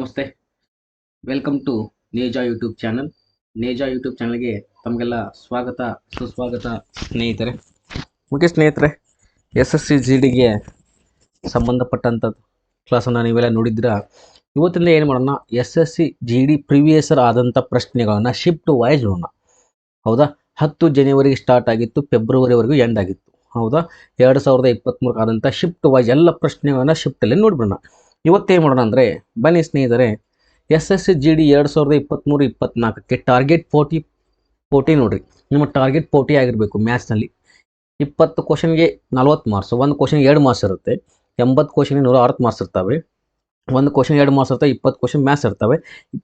ನಮಸ್ತೆ, welcome to Neja YouTube channel. Neja YouTube ಚಾನಲ್ಗೆ ತಮಗೆಲ್ಲ ಸ್ವಾಗತ ಸುಸ್ವಾಗತ ಸ್ನೇಹಿತರೆ. ಸ್ನೇಹಿತರೆ, ಎಸ್ ಎಸ್ ಸಿ ಜಿ ಡಿಗೆ ಸಂಬಂಧಪಟ್ಟಂಥದ್ದು ಕ್ಲಾಸನ್ನು ನೀವೆಲ್ಲ ನೋಡಿದ್ದೀರಾ. ಇವತ್ತಿಂದ ಏನು ಮಾಡೋಣ, S S C G D previous year ಆದಂಥ ಪ್ರಶ್ನೆಗಳನ್ನು ಶಿಫ್ಟ್ ವೈಸ್ ನೋಡೋಣ. ಹೌದಾ, 10 ಜನವರಿಗೆ ಸ್ಟಾರ್ಟ್ ಆಗಿತ್ತು, ಫೆಬ್ರವರಿವರೆಗೂ ಎಂಡ್ ಆಗಿತ್ತು. ಹೌದಾ, 2023 ಆದಂಥ ಶಿಫ್ಟ್ ವೈಸ್ ಎಲ್ಲ ಪ್ರಶ್ನೆಗಳನ್ನು ಶಿಫ್ಟಲ್ಲಿ ನೋಡ್ಬಿಡೋಣ. ಇವತ್ತೇನು ಮಾಡೋಣ ಅಂದರೆ, ಬನ್ನಿ ಸ್ನೇಹಿತರೆ, S S C G D 2023-24ಕ್ಕೆ ಟಾರ್ಗೆಟ್ 40 ನೋಡಿರಿ. ನಿಮ್ಮ ಟಾರ್ಗೆಟ್ 40 ಆಗಿರಬೇಕು. ಮ್ಯಾಥ್ಸ್ನಲ್ಲಿ 20 ಕ್ವಶನ್ಗೆ 40 ಮಾರ್ಕ್ಸ್, ಒಂದು ಕ್ವಶನ್ಗೆ 2 ಮಾರ್ಕ್ಸ್ ಇರುತ್ತೆ. 80 ಕ್ವಶನ್ಗೆ 160 ಮಾರ್ಕ್ಸ್ ಇರ್ತವೆ. ಒಂದು ಕ್ವಶನ್ 2 ಮಾರ್ಕ್ಸ್ ಇರ್ತವೆ. 20 ಕ್ವಶನ್ ಮ್ಯಾಥ್ಸ್ ಇರ್ತವೆ.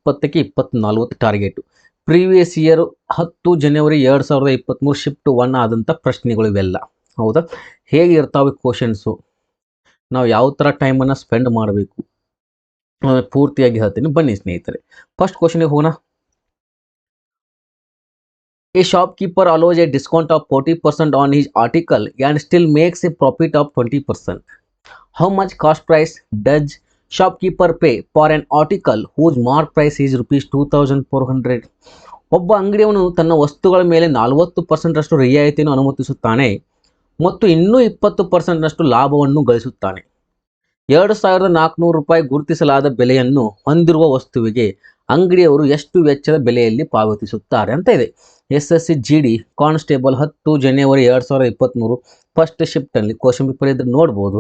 20ಕ್ಕೆ 20 40 ಟಾರ್ಗೆಟು. ಪ್ರೀವಿಯಸ್ ಇಯರ್ 10 ಜನವರಿ 2023 ಶಿಫ್ಟ್ 1 ಆದಂಥ ಪ್ರಶ್ನೆಗಳು ಇವೆಲ್ಲ. ಹೌದಾ, ಹೇಗೆ ಇರ್ತಾವೆ ಕ್ವಶನ್ಸು, ನಾವು ಯಾವ ಥರ ಟೈಮನ್ನು ಸ್ಪೆಂಡ್ ಮಾಡಬೇಕು ಪೂರ್ತಿಯಾಗಿ ಹೇಳ್ತೀನಿ. ಬನ್ನಿ ಸ್ನೇಹಿತರೆ, ಫಸ್ಟ್ ಕ್ವಶನ್ಗೆ ಹೋಗೋಣ. A shopkeeper allows a discount of 40% on his article and still makes a profit of 20%. How much cost price does shopkeeper pay for an article whose mark price is ₹2400. ಒಬ್ಬ ಅಂಗಡಿಯವನು ತನ್ನ ವಸ್ತುಗಳ ಮೇಲೆ 40% ರಿಯಾಯಿತಿಯನ್ನು ಅನುಮತಿಸುತ್ತಾನೆ ಮತ್ತು ಇನ್ನೂ 20% ಲಾಭವನ್ನು ಗಳಿಸುತ್ತಾನೆ. ₹2400 ಗುರುತಿಸಲಾದ ಬೆಲೆಯನ್ನು ಹೊಂದಿರುವ ವಸ್ತುವಿಗೆ ಅಂಗಡಿಯವರು ಎಷ್ಟು ವೆಚ್ಚದ ಬೆಲೆಯಲ್ಲಿ ಪಾವತಿಸುತ್ತಾರೆ ಅಂತ ಇದೆ. S S C G D constable 10 ಜನವರಿ 2023 ಫಸ್ಟ್ ಶಿಫ್ಟಲ್ಲಿ ಕ್ವಶನ್ ಪೇಪರ್ ಇದ್ರೆ ನೋಡ್ಬೋದು.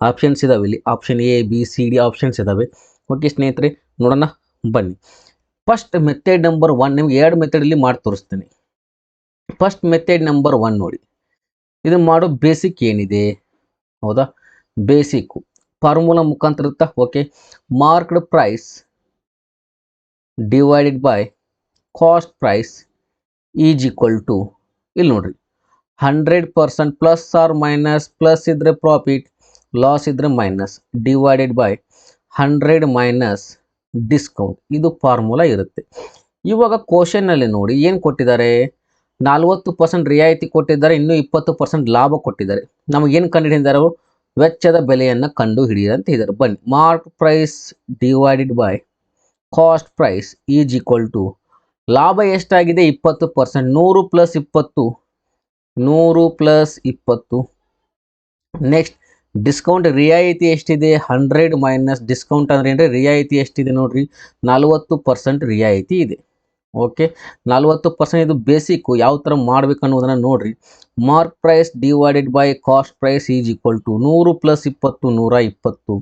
ಆಪ್ಷನ್ಸ್ ಇದಾವೆ ಇಲ್ಲಿ, option A B C D options ಇದಾವೆ. ಓಕೆ ಸ್ನೇಹಿತರೆ, ನೋಡೋಣ ಬನ್ನಿ. ಫಸ್ಟ್ ಮೆಥಡ್ ನಂಬರ್ 1 ನಿಮ್ಗೆ 2 ಮೆಥಡಲ್ಲಿ ಮಾಡಿ ತೋರಿಸ್ತೀನಿ. ಫಸ್ಟ್ ಮೆಥಡ್ ನಂಬರ್ 1 ನೋಡಿ, ಇದು ಮಾಡೋ ಬೇಸಿಕ್ ಏನಿದೆ. ಹೌದಾ, ಬೇಸಿಕ್ಕು ಫಾರ್ಮುಲಾ ಮುಖಾಂತರ ಇರುತ್ತಾ. Okay, marked price divided by cost price is equal to, ಇಲ್ಲಿ ನೋಡ್ರಿ 100% ಪ್ಲಸ್ ಆರ್ ಮೈನಸ್, ಪ್ಲಸ್ ಇದ್ರೆ ಪ್ರಾಫಿಟ್, ಲಾಸ್ ಇದ್ರೆ minus, divided by 100 minus discount. ಇದು ಫಾರ್ಮುಲಾ ಇರುತ್ತೆ. ಇವಾಗ ಕ್ವಶನ್ನಲ್ಲಿ ನೋಡಿ ಏನು ಕೊಟ್ಟಿದ್ದಾರೆ, 40% ರಿಯಾಯಿತಿ ಕೊಟ್ಟಿದ್ದಾರೆ, ಇನ್ನೂ 20% ಲಾಭ ಕೊಟ್ಟಿದ್ದಾರೆ. ನಮಗೇನು ಕಂಡುಹಿಡಿದಿದ್ದಾರೆ ಅವರು, ವೆಚ್ಚದ ಬೆಲೆಯನ್ನು ಕಂಡು ಹಿಡಿಯಿರಿ ಅಂತ ಇದ್ದಾರೆ. ಬನ್ನಿ, mark price divided by cost price is equal to, ಲಾಭ ಎಷ್ಟಾಗಿದೆ 20%, 100 ಪ್ಲಸ್ 20, 100 ಪ್ಲಸ್ 20. ನೆಕ್ಸ್ಟ್ ಡಿಸ್ಕೌಂಟ್ ರಿಯಾಯಿತಿ ಎಷ್ಟಿದೆ, 100 ಮೈನಸ್ ಡಿಸ್ಕೌಂಟ್ ಅಂದರೆ ಏನ್ರಿ, ರಿಯಾಯಿತಿ ಎಷ್ಟಿದೆ ನೋಡ್ರಿ, 40% ರಿಯಾಯಿತಿ ಇದೆ. ಓಕೆ, 40%. ಇದು ಬೇಸಿಕ್ಕು, ಯಾವ ಥರ ಮಾಡ್ಬೇಕು ಅನ್ನೋದನ್ನು ನೋಡ್ರಿ. Mark price divided by cost price is equal to 100 plus 20 120,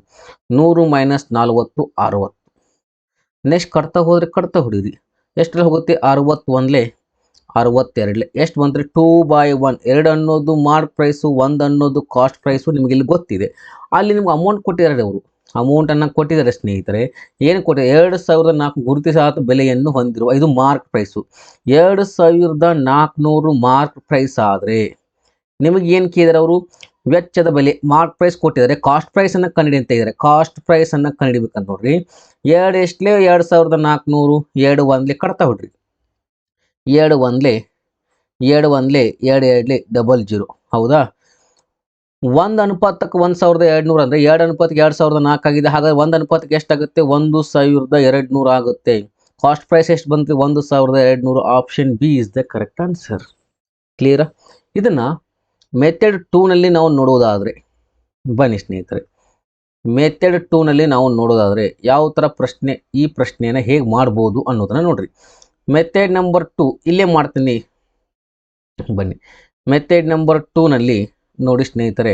100 minus 40 60. Next ಕಟ್ತಾ ಹೋದರೆ ಕಟ್ತಾ ಹೊಡೀರಿ, ಎಷ್ಟರಲ್ಲಿ ಹೋಗುತ್ತೆ, 61 62 ಎಷ್ಟು ಬಂದರೆ 2/1. 2 ಅನ್ನೋದು ಮಾರ್ಕ್ ಪ್ರೈಸು, 1 ಅನ್ನೋದು ಕಾಸ್ಟ್ ಪ್ರೈಸು. ನಿಮಗೆ ಇಲ್ಲಿ ಗೊತ್ತಿದೆ, ಅಲ್ಲಿ ನಿಮ್ಗೆ ಅಮೌಂಟ್ ಕೊಟ್ಟಿದ್ದಾರೆ, ಅವರು ಅಮೌಂಟನ್ನು ಕೊಟ್ಟಿದ್ದಾರೆ ಸ್ನೇಹಿತರೆ. ಏನು ಕೊಟ್ಟಿದ್ದಾರೆ, 2400 ಗುರುತಿಸಲಾದ ಬೆಲೆಯನ್ನು ಹೊಂದಿರುವ, ಇದು ಮಾರ್ಕ್ ಪ್ರೈಸು. 2400 ಮಾರ್ಕ್ ಪ್ರೈಸ್ ಆದರೆ ನಿಮಗೆ ಏನು ಕೇಳಿದರೆ ಅವರು, ವೆಚ್ಚದ ಬೆಲೆ ಮಾರ್ಕ್ ಪ್ರೈಸ್ ಕೊಟ್ಟಿದ್ದಾರೆ, ಕಾಸ್ಟ್ ಪ್ರೈಸನ್ನು ಕಂಡುಹಿಡಿ ಅಂತ ಇದ್ದಾರೆ. ಕಾಸ್ಟ್ ಪ್ರೈಸನ್ನು ಕಂಡುಹಿಡಿಬೇಕಂತ ನೋಡ್ರಿ. 2 ಎಷ್ಟಲೇ 2400, 2 1 ಕಟ್ತಾ ಹೊಡ್ರಿ, 2 1 2 1 2 2 00. ಹೌದಾ, 1 ಅನುಪಾತಕ್ಕೆ 1200 ಅಂದರೆ 2 ಅನುಪಾತಕ್ಕೆ 2400 ಆಗಿದೆ. ಹಾಗಾದ್ರೆ 1 ಅನುಪಾತಕ್ಕೆ ಎಷ್ಟಾಗುತ್ತೆ, 1200 ಆಗುತ್ತೆ. ಕಾಸ್ಟ್ ಪ್ರೈಸ್ ಎಷ್ಟು ಬಂತು, 1200. Option B is the correct answer. ಕ್ಲಿಯರಾ? ಇದನ್ನು ಮೆಥಡ್ 2ನಲ್ಲಿ ನಾವು ನೋಡೋದಾದರೆ, ಬನ್ನಿ ಸ್ನೇಹಿತರೆ, ಮೆಥಡ್ 2ನಲ್ಲಿ ನಾವು ನೋಡೋದಾದರೆ ಯಾವ ಥರ ಪ್ರಶ್ನೆ, ಈ ಪ್ರಶ್ನೆಯನ್ನು ಹೇಗೆ ಮಾಡ್ಬೋದು ಅನ್ನೋದನ್ನು ನೋಡ್ರಿ. ಮೆಥಡ್ ನಂಬರ್ 2 ಇಲ್ಲೇ ಮಾಡ್ತೀನಿ. ಬನ್ನಿ, ಮೆಥಡ್ ನಂಬರ್ 2ನಲ್ಲಿ ನೋಡಿ ಸ್ನೇಹಿತರೆ,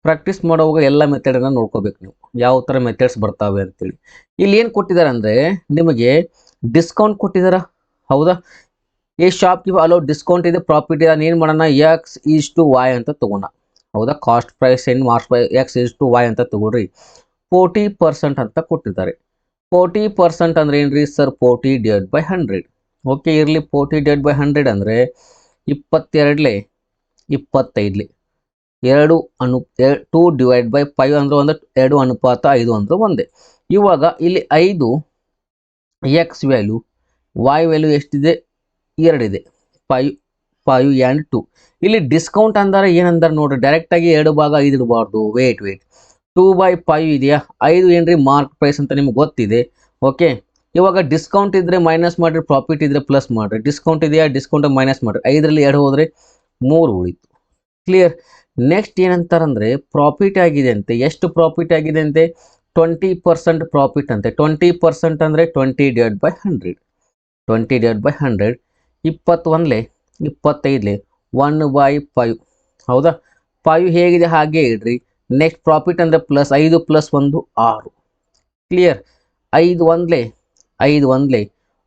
ಪ್ರಾಕ್ಟೀಸ್ ಮಾಡುವಾಗ ಎಲ್ಲ ಮೆಥಡನ್ನು ನೋಡ್ಕೋಬೇಕು ನೀವು, ಯಾವ ಥರ ಮೆಥಡ್ಸ್ ಬರ್ತಾವೆ ಅಂತೇಳಿ. ಇಲ್ಲಿ ಏನು ಕೊಟ್ಟಿದ್ದಾರೆ ಅಂದರೆ, ನಿಮಗೆ ಡಿಸ್ಕೌಂಟ್ ಕೊಟ್ಟಿದ್ದಾರೆ. ಹೌದಾ, ಈ ಶಾಪ್ಗೆ ಅಲೋ ಡಿಸ್ಕೌಂಟ್ ಇದೆ, ಪ್ರಾಫಿಟ್ ಇದೆ, ಏನು ಮಾಡೋಣ, X:Y ಅಂತ ತೊಗೋಣ. ಹೌದಾ, ಕಾಸ್ಟ್ ಪ್ರೈಸ್ ಏನು ಮಾರ್ಕ್ಸ್ ಪ್ರೈಸ್ X:Y ಅಂತ ತೊಗೊಳ್ರಿ. 40% ಅಂತ ಕೊಟ್ಟಿದ್ದಾರೆ. 40% ಅಂದರೆ ಏನು ರೀ ಸರ್, 40 ಡಿವೈಡ್ ಬೈ 100. ಓಕೆ ಇರಲಿ, 40 ಡಿವೈಡ್ ಬೈ 100 ಅಂದರೆ 22 25 2 ಡಿವೈಡ್ ಬೈ 5 ಅಂದರೆ 2 ಅನುಪಾತ 5 ಅಂದರೆ 1. ಇವಾಗ ಇಲ್ಲಿ 5 X ವ್ಯಾಲ್ಯೂ, Y ವ್ಯಾಲ್ಯೂ ಎಷ್ಟಿದೆ, 2 ಇದೆ. 5 and 2. ಇಲ್ಲಿ ಡಿಸ್ಕೌಂಟ್ ಅಂದರೆ ಏನಂದ್ರೆ ನೋಡ್ರಿ, ಡೈರೆಕ್ಟಾಗಿ 2/5 ಇಡಬಾರ್ದು. ವೇಟ್ 2/5 ಇದೆಯಾ, 5 ಏನ್ರಿ ಮಾರ್ಕ್ ಪ್ರೈಸ್ ಅಂತ ನಿಮ್ಗೆ ಗೊತ್ತಿದೆ. ಓಕೆ, ಇವಾಗ ಡಿಸ್ಕೌಂಟ್ ಇದ್ದರೆ ಮೈನಸ್ ಮಾಡಿರಿ, ಪ್ರಾಫಿಟ್ ಇದ್ದರೆ ಪ್ಲಸ್ ಮಾಡಿರಿ. ಡಿಸ್ಕೌಂಟ್ ಇದೆಯಾ, ಡಿಸ್ಕೌಂಟ್ ಮೈನಸ್ ಮಾಡಿರಿ. 5ರಲ್ಲಿ 2 ಹೋದರೆ 3 ಉಳಿತು. ಕ್ಲಿಯರ್. ನೆಕ್ಸ್ಟ್ ಏನಂತಾರಂದರೆ ಪ್ರಾಫಿಟ್ ಆಗಿದೆ ಅಂತೆ. ಎಷ್ಟು ಪ್ರಾಫಿಟ್ ಆಗಿದೆ ಅಂತೆ? 20% ಪ್ರಾಫಿಟ್ ಅಂತೆ. 20% ಅಂದರೆ 20/100. 20/100 21ಲೆ 25ಲೆ 1/5. ಹೌದಾ? 5 ಹೇಗಿದೆ ಹಾಗೆ ಇಡ್ರಿ. ನೆಕ್ಸ್ಟ್ ಪ್ರಾಫಿಟ್ ಅಂದರೆ ಪ್ಲಸ್ 5 + 1 6. ಕ್ಲಿಯರ್. 5 1ಲೆ 5 1ಲೆ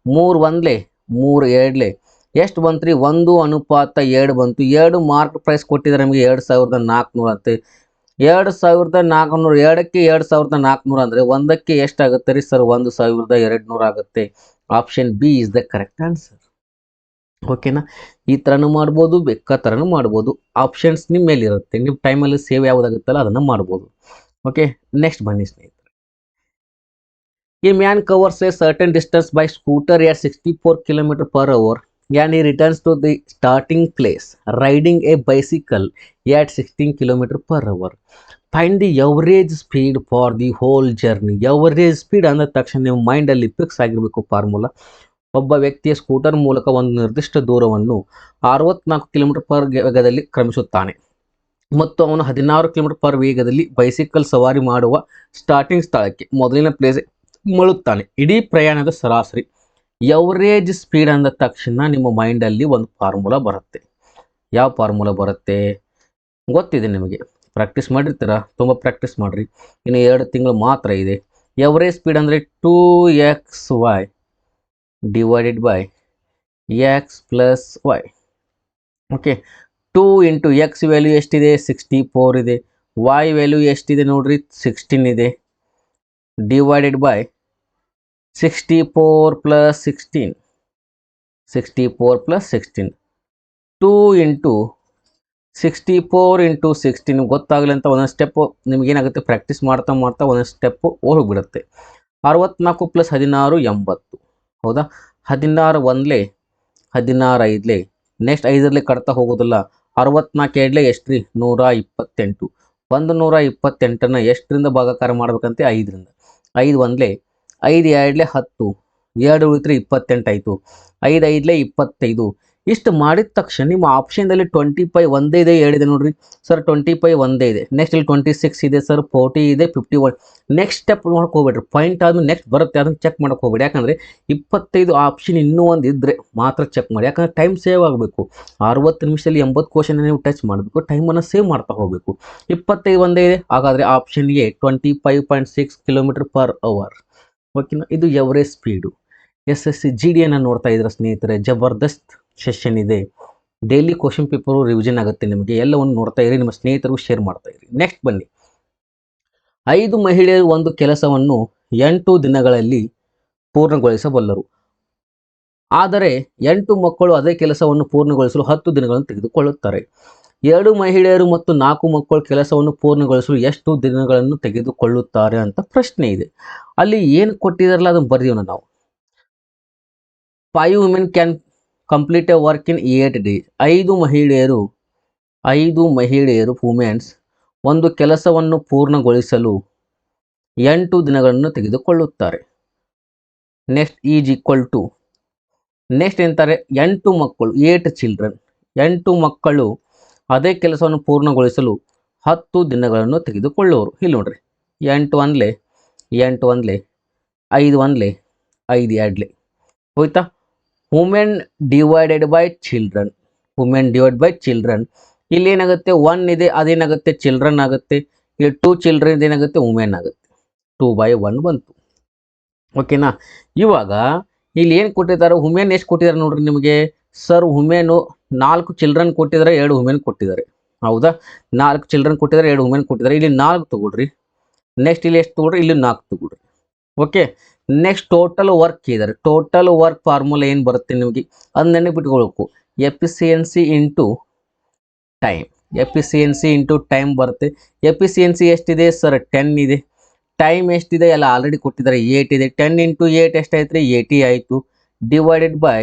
3 1ಲೆ 3 2ಲೆ ಎಷ್ಟು ಬಂತು ರೀ? 1:2 ಬಂತು. 2 ಮಾರ್ಕ್ ಪ್ರೈಸ್ ಕೊಟ್ಟಿದ್ದಾರೆ ನಮಗೆ 2400 ಅಂತೆ. 2400, 2ಕ್ಕೆ 2400 ಅಂದರೆ ಒಂದಕ್ಕೆ ಎಷ್ಟಾಗುತ್ತೆ ರೀ ಸರ್? 1200 ಆಗುತ್ತೆ. Option B is the correct answer. ಓಕೆನಾ? ಈ ಥರನೂ ಮಾಡ್ಬೋದು, ಬೇಕಾದ ಥರನೂ ಮಾಡ್ಬೋದು. ಆಪ್ಷನ್ಸ್ ನಿಮ್ಮ ಮೇಲಿರುತ್ತೆ. ನಿಮ್ಮ ಟೈಮಲ್ಲಿ ಸೇವ್ ಯಾವುದಾಗುತ್ತಲ್ಲ ಅದನ್ನು ಮಾಡ್ಬೋದು. ಓಕೆ, ನೆಕ್ಸ್ಟ್ ಬನ್ನಿ ಸ್ನೇಹಿತರೆ. A man covers a certain distance by scooter at 64 km/h and he returns to the starting place riding a bicycle at 16 km/h. Find the average speed for the whole journey. Average speed ಅಂದ ತಕ್ಷಣ ನಿಮ್ಮ ಮೈಂಡಲ್ಲಿ fix ಆಗಿರಬೇಕು formula. ಒಬ್ಬ ವ್ಯಕ್ತಿಯ scooter ಮೂಲಕ ಒಂದು ನಿರ್ದಿಷ್ಟ ದೂರವನ್ನು 64 km/h ವೇಗದಲ್ಲಿ ಕ್ರಮಿಸುತ್ತಾನೆ ಮತ್ತು ಅವನು 16 km/h ವೇಗದಲ್ಲಿ ಬೈಸಿಕಲ್ ಸವಾರಿ ಮಾಡುವ ಸ್ಟಾರ್ಟಿಂಗ್ ಸ್ಥಳಕ್ಕೆ ಮೊದಲಿನ ಪ್ಲೇಸ್ ಮಳುತ್ತಾನೆ. ಇಡೀ ಪ್ರಯಾಣದ ಸರಾಸರಿ. ಎವರೇಜ್ ಸ್ಪೀಡ್ ಅಂದ ತಕ್ಷಣ ನಿಮ್ಮ ಮೈಂಡಲ್ಲಿ ಒಂದು ಫಾರ್ಮುಲಾ ಬರುತ್ತೆ. ಯಾವ ಫಾರ್ಮುಲಾ ಬರುತ್ತೆ ಗೊತ್ತಿದೆ ನಿಮಗೆ, ಪ್ರಾಕ್ಟೀಸ್ ಮಾಡಿರ್ತೀರ, ತುಂಬ ಪ್ರಾಕ್ಟೀಸ್ ಮಾಡಿರಿ. ಇನ್ನು 2 ತಿಂಗಳು ಮಾತ್ರ ಇದೆ. ಎವರೇಜ್ ಸ್ಪೀಡ್ ಅಂದರೆ 2xy divided by x + y. Okay, 2 × x value ಎಷ್ಟಿದೆ? 64 ಇದೆ. y ವ್ಯಾಲ್ಯೂ ಎಷ್ಟಿದೆ ನೋಡ್ರಿ? 16 ಇದೆ. Divided by 64 + 16. 64 + 16. 2 × 64 × 16 ಗೊತ್ತಾಗಲಿ ಅಂತ ಒಂದೊಂದು ಸ್ಟೆಪ್ಪು ನಿಮಗೇನಾಗುತ್ತೆ, ಪ್ರಾಕ್ಟೀಸ್ ಮಾಡ್ತಾ ಮಾಡ್ತಾ ಒಂದೊಂದು ಸ್ಟೆಪ್ಪು ಹೋಗಿಬಿಡುತ್ತೆ. 64 + 16 80. ಹೌದಾ? 16 1ಲೆ 16 5ಲೆ ನೆಕ್ಸ್ಟ್ 5ರಲ್ಲಿ ಕಟ್ತಾ ಹೋಗೋದಿಲ್ಲ. 64 2ಲೆ ಎಷ್ಟು ರೀ? 128. 128ನ್ನು ಎಷ್ಟರಿಂದ ಭಾಗಾಕಾರ ಮಾಡ್ಬೇಕಂತೆ? 5ರಿಂದ. 5 1ಲೆ 5 2ಲೆ 10, 2 ಉಳಿತ್ರೆ 28 ಆಯಿತು. 5 5ಲೆ 25. ಇಷ್ಟು ಮಾಡಿದ ತಕ್ಷಣ ನಿಮ್ಮ ಆಪ್ಷನ್ದಲ್ಲಿ 25 ಒಂದೇ ಇದೆ ಹೇಳಿದೆ ನೋಡ್ರಿ ಸರ್. 25 ಒಂದೇ ಇದೆ. ನೆಕ್ಸ್ಟ್ ಇಲ್ಲಿ 26 ಇದೆ ಸರ್, 40 ಇದೆ, 51. ನೆಕ್ಸ್ಟ್ ಸ್ಟೆಪ್ ನೋಡಕ್ಕೆ ಹೋಗ್ಬೇಡ್ರಿ. ಪಾಯಿಂಟ್ ಆದ್ಮೇಲೆ ನೆಕ್ಸ್ಟ್ ಬರುತ್ತೆ, ಅದನ್ನು ಚೆಕ್ ಮಾಡಕ್ಕೆ ಹೋಗ್ಬೇಡಿ. ಯಾಕಂದರೆ 25 ಆಪ್ಷನ್ ಇನ್ನೂ ಒಂದು ಇದ್ದರೆ ಮಾತ್ರ ಚೆಕ್ ಮಾಡಿ. ಯಾಕಂದರೆ ಟೈಮ್ ಸೇವ್ ಆಗಬೇಕು. 60 ನಿಮಿಷದಲ್ಲಿ 80 ಕ್ವಶನ್ ನೀವು ಟಚ್ ಮಾಡಬೇಕು. ಟೈಮನ್ನು ಸೇವ್ ಮಾಡ್ತಾ ಹೋಗಬೇಕು. 25 ಒಂದೇ ಇದೆ, ಹಾಗಾದರೆ ಆಪ್ಷನ್ ಎ 25.6 km/h. ಓಕೆನಾ? ಇದು ಎವರೇಜ್ ಸ್ಪೀಡು. SSC GDಯನ್ನು ನೋಡ್ತಾ ಇದ್ರೆ ಸ್ನೇಹಿತರೆ, ಜಬರ್ದಸ್ತ್ ಸೆಷನ್ ಇದೆ. ಡೈಲಿ ಕ್ವಶನ್ ಪೇಪರು ರಿವಿಷನ್ ಆಗುತ್ತೆ ನಿಮಗೆ. ಎಲ್ಲವನ್ನು ನೋಡ್ತಾ ಇರಿ, ನಿಮ್ಮ ಸ್ನೇಹಿತರಿಗೂ ಶೇರ್ ಮಾಡ್ತಾ ಇರಿ. ನೆಕ್ಸ್ಟ್ ಬನ್ನಿ. 5 ಮಹಿಳೆಯರು ಒಂದು ಕೆಲಸವನ್ನು 8 ದಿನಗಳಲ್ಲಿ ಪೂರ್ಣಗೊಳಿಸಬಲ್ಲರು. ಆದರೆ 8 ಮಕ್ಕಳು ಅದೇ ಕೆಲಸವನ್ನು ಪೂರ್ಣಗೊಳಿಸಲು 10 ದಿನಗಳನ್ನು ತೆಗೆದುಕೊಳ್ಳುತ್ತಾರೆ. 2 ಮಹಿಳೆಯರು ಮತ್ತು 4 ಮಕ್ಕಳು ಕೆಲಸವನ್ನು ಪೂರ್ಣಗೊಳಿಸಲು ಎಷ್ಟು ದಿನಗಳನ್ನು ತೆಗೆದುಕೊಳ್ಳುತ್ತಾರೆ ಅಂತ ಪ್ರಶ್ನೆ ಇದೆ. ಅಲ್ಲಿ ಏನು ಕೊಟ್ಟಿದಾರಲ್ಲ ಅದನ್ನು ಬರೆಯೋಣ ನಾವು. 5 women can complete a work in 8 days. 5 ಮಹಿಳೆಯರು ವುಮೆನ್ಸ್ ಒಂದು ಕೆಲಸವನ್ನು ಪೂರ್ಣಗೊಳಿಸಲು 8 ದಿನಗಳನ್ನು ತೆಗೆದುಕೊಳ್ಳುತ್ತಾರೆ. Next is equal to, next ಎಂತಾರೆ 8 ಮಕ್ಕಳು 8 ಚಿಲ್ಡ್ರನ್. 8 ಮಕ್ಕಳು ಅದೇ ಕೆಲಸವನ್ನು ಪೂರ್ಣಗೊಳಿಸಲು 10 ದಿನಗಳನ್ನು ತೆಗೆದುಕೊಳ್ಳುವರು. ಇಲ್ಲಿ ನೋಡ್ರಿ, 8 1ಲೆ 8 1ಲೆ 5 1ಲೆ 5 2ಲೆ ಹೋಯ್ತಾ? Women divided by children. Women divide by children. ಇಲ್ಲಿ ಏನಾಗುತ್ತೆ? 1 ಇದೆ, ಅದೇನಾಗುತ್ತೆ? ಚಿಲ್ಡ್ರನ್ ಆಗುತ್ತೆ. ಇಲ್ಲಿ 2 ಚಿಲ್ಡ್ರನ್ ಇದೇನಾಗುತ್ತೆ? ವುಮೆನ್ ಆಗುತ್ತೆ. 2/1 ಬಂತು. ಓಕೆನಾ? ಇವಾಗ ಇಲ್ಲಿ ಏನು ಕೊಟ್ಟಿದ್ದಾರೆ? ವುಮೆನ್ ಎಷ್ಟು ಕೊಟ್ಟಿದ್ದಾರೆ ನೋಡ್ರಿ ನಿಮಗೆ ಸರ್. ವುಮೆನು 4 ಚಿಲ್ಡ್ರನ್ ಕೊಟ್ಟಿದ್ದಾರೆ, 2 ವುಮೆನ್ ಕೊಟ್ಟಿದ್ದಾರೆ. ಹೌದಾ? 4 ಚಿಲ್ಡ್ರನ್ ಕೊಟ್ಟಿದ್ದಾರೆ, 2 ವುಮೆನ್ ಕೊಟ್ಟಿದ್ದಾರೆ. ಇಲ್ಲಿ 4 ತಗೊಳ್ರಿ. ನೆಕ್ಸ್ಟ್ ಇಲ್ಲಿ ಎಷ್ಟು ತಗೊಳ್ರಿ? ಇಲ್ಲಿ 4 ತಗೊಳ್ರಿ. ಓಕೆ, ನೆಕ್ಸ್ಟ್ ಟೋಟಲ್ ವರ್ಕ್ ಇದ್ದಾರೆ. ಟೋಟಲ್ ವರ್ಕ್ ಫಾರ್ಮುಲಾ ಏನು ಬರುತ್ತೆ ನಿಮಗೆ ಅದನ್ನ ನೆನಪಿಟ್ಕೊಳ್ಬೇಕು. Efficiency into time. Efficiency into time ಬರುತ್ತೆ. ಎಫಿಸಿಯನ್ಸಿ ಎಷ್ಟಿದೆ ಸರ್? 10 ಇದೆ. ಟೈಮ್ ಎಷ್ಟಿದೆ? ಎಲ್ಲ ಆಲ್ರೆಡಿ ಕೊಟ್ಟಿದ್ದಾರೆ, 8 ಇದೆ. 10 × 8 ಎಷ್ಟಾಯ್ತು ರೀ? 80 ಆಯಿತು. Divided by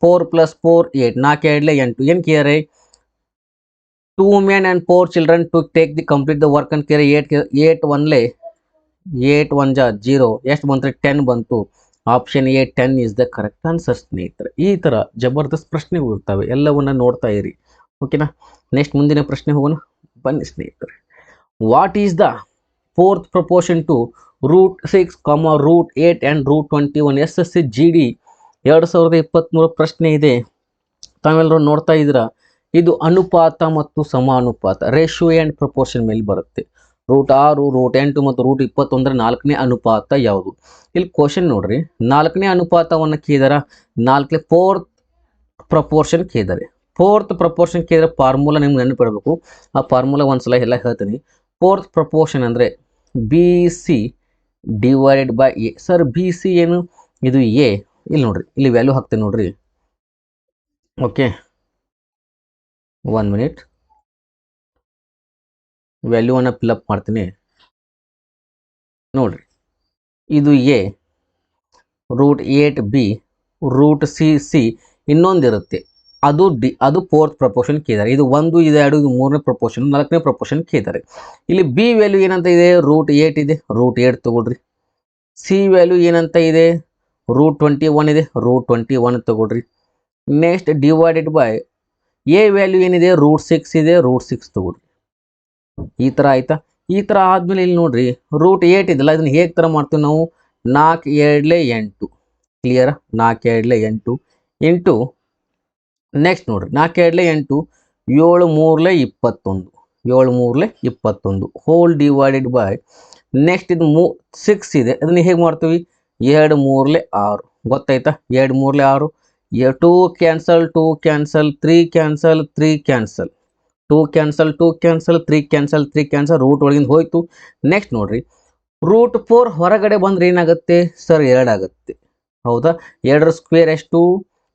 4 + 4 8. 4 2ಲೆ 8. ಏನು ಕೇಳಿದ್ರೆ 2 women and 4 children to take the complete the work and carry 8 only 8 1 ಜಾ 0 ಎಷ್ಟು ಬಂತು 10 ಬಂತು. Option A 10 is the correct answer ಸ್ನೇಹಿತರೆ. ಈ ಥರ ಜಬರ್ದಸ್ತ್ ಪ್ರಶ್ನೆಗಳು ಇರ್ತವೆ, ಎಲ್ಲವನ್ನ ನೋಡ್ತಾ ಇರಿ. ಓಕೆನಾ. ನೆಕ್ಸ್ಟ್ ಮುಂದಿನ ಪ್ರಶ್ನೆ ಹೋಗೋಣ ಬನ್ನಿ ಸ್ನೇಹಿತರೆ. What is the fourth proportion to √6, √8 and √21? SSC GD 2023 ಪ್ರಶ್ನೆ ಇದೆ, ತಾವೆಲ್ಲರೂ ನೋಡ್ತಾ ಇದ್ದೀರಾ. ಇದು ಅನುಪಾತ ಮತ್ತು ಸಮಾನುಪಾತ, ರೇಷಿಯೋ ಆ್ಯಂಡ್ ಪ್ರಪೋರ್ಷನ್ ಮೇಲೆ ಬರುತ್ತೆ. √6, √8 ಮತ್ತು √21 4ನೇ ಅನುಪಾತ ಯಾವುದು? ಇಲ್ಲಿ ಕ್ವಶನ್ ನೋಡ್ರಿ, 4ನೇ ಅನುಪಾತವನ್ನು ಕೇಳಿದಾರ, 4ನೇ ಫೋರ್ತ್ ಪ್ರಪೋರ್ಷನ್ ಕೇಳಿದ್ದಾರೆ. ಫೋರ್ತ್ ಪ್ರಪೋರ್ಷನ್ ಕೇಳಿದ್ರೆ ಫಾರ್ಮುಲಾ ನಿಮ್ಗೆ ನೆನಪಿಡಬೇಕು. ಆ ಫಾರ್ಮುಲಾ ಒಂದ್ಸಲ ಎಲ್ಲ ಹೇಳ್ತೀನಿ. ಫೋರ್ತ್ ಪ್ರಪೋರ್ಷನ್ ಅಂದರೆ BC divided by A. Sir BC ಏನು? ಇದು ಎ. ಇಲ್ಲಿ ನೋಡ್ರಿ, ಇಲ್ಲಿ ವ್ಯಾಲ್ಯೂ ಹಾಕ್ತೇನೆ ನೋಡ್ರಿ. ಓಕೆ, 1 ಮಿನಿಟ್, ವ್ಯಾಲ್ಯೂವನ್ನು ಫಿಲಪ್ ಮಾಡ್ತೀನಿ ನೋಡ್ರಿ. ಇದು ಎ, √8B, √C ಇನ್ನೊಂದಿರುತ್ತೆ, ಅದು ಡಿ, ಅದು ಫೋರ್ತ್ ಪ್ರಪೋರ್ಷನ್ ಕೇಳಿದ್ದಾರೆ. ಇದು 1, ಇದು 2, ಇದು 3ನೇ ಪ್ರಪೋರ್ಷನ್, 4ನೇ ಪ್ರಪೋರ್ಷನ್ ಕೇಳಿದ್ದಾರೆ. ಇಲ್ಲಿ ಬಿ ವ್ಯಾಲ್ಯೂ ಏನಂತ ಇದೆ? √8 ಇದೆ, √8 ತಗೊಳ್ರಿ. ಸಿ ವ್ಯಾಲ್ಯೂ ಏನಂತ ಇದೆ? √21 ಇದೆ, √21 ತಗೊಳ್ರಿ. Next divided by A value ಏನಿದೆ? √6 ಇದೆ, √6 ತಗೊಳ್ರಿ. ಈ ಥರ ಆಯ್ತಾ? ಈ ಥರ ಆದಮೇಲೆ ಇಲ್ಲಿ ನೋಡ್ರಿ, √8 ಇದೆಲ್ಲ, ಇದನ್ನು ಹೇಗೆ ಥರ ಮಾಡ್ತೀವಿ ನಾವು? 4 2 8, ಕ್ಲಿಯರ್? 4 2 8 ಇಂಟು, ನೆಕ್ಸ್ಟ್ ನೋಡ್ರಿ, 4 2 8, 7 3 21, 7 3 21 ಹೋಲ್ ಡಿವೈಡೆಡ್ ಬೈ, ನೆಕ್ಸ್ಟ್ ಇದು 6 ಇದೆ, ಅದನ್ನು ಹೇಗೆ ಮಾಡ್ತೀವಿ? 2 3 6, ಗೊತ್ತಾಯ್ತಾ? 2 3 6, 2 cancel, 2 cancel, 3 cancel, 3 cancel, 2 cancel, 2 cancel, 3 cancel, 3 cancel, root ಒಳಗಿಂದ ಹೋಯ್ತು. ನೆಕ್ಸ್ಟ್ ನೋಡ್ರಿ, √4 ಹೊರಗಡೆ ಬಂದರೆ ಏನಾಗುತ್ತೆ ಸರ್? 2 ಆಗುತ್ತೆ, ಹೌದಾ? 2 ಸ್ಕ್ವೇರ್ ಎಷ್ಟು?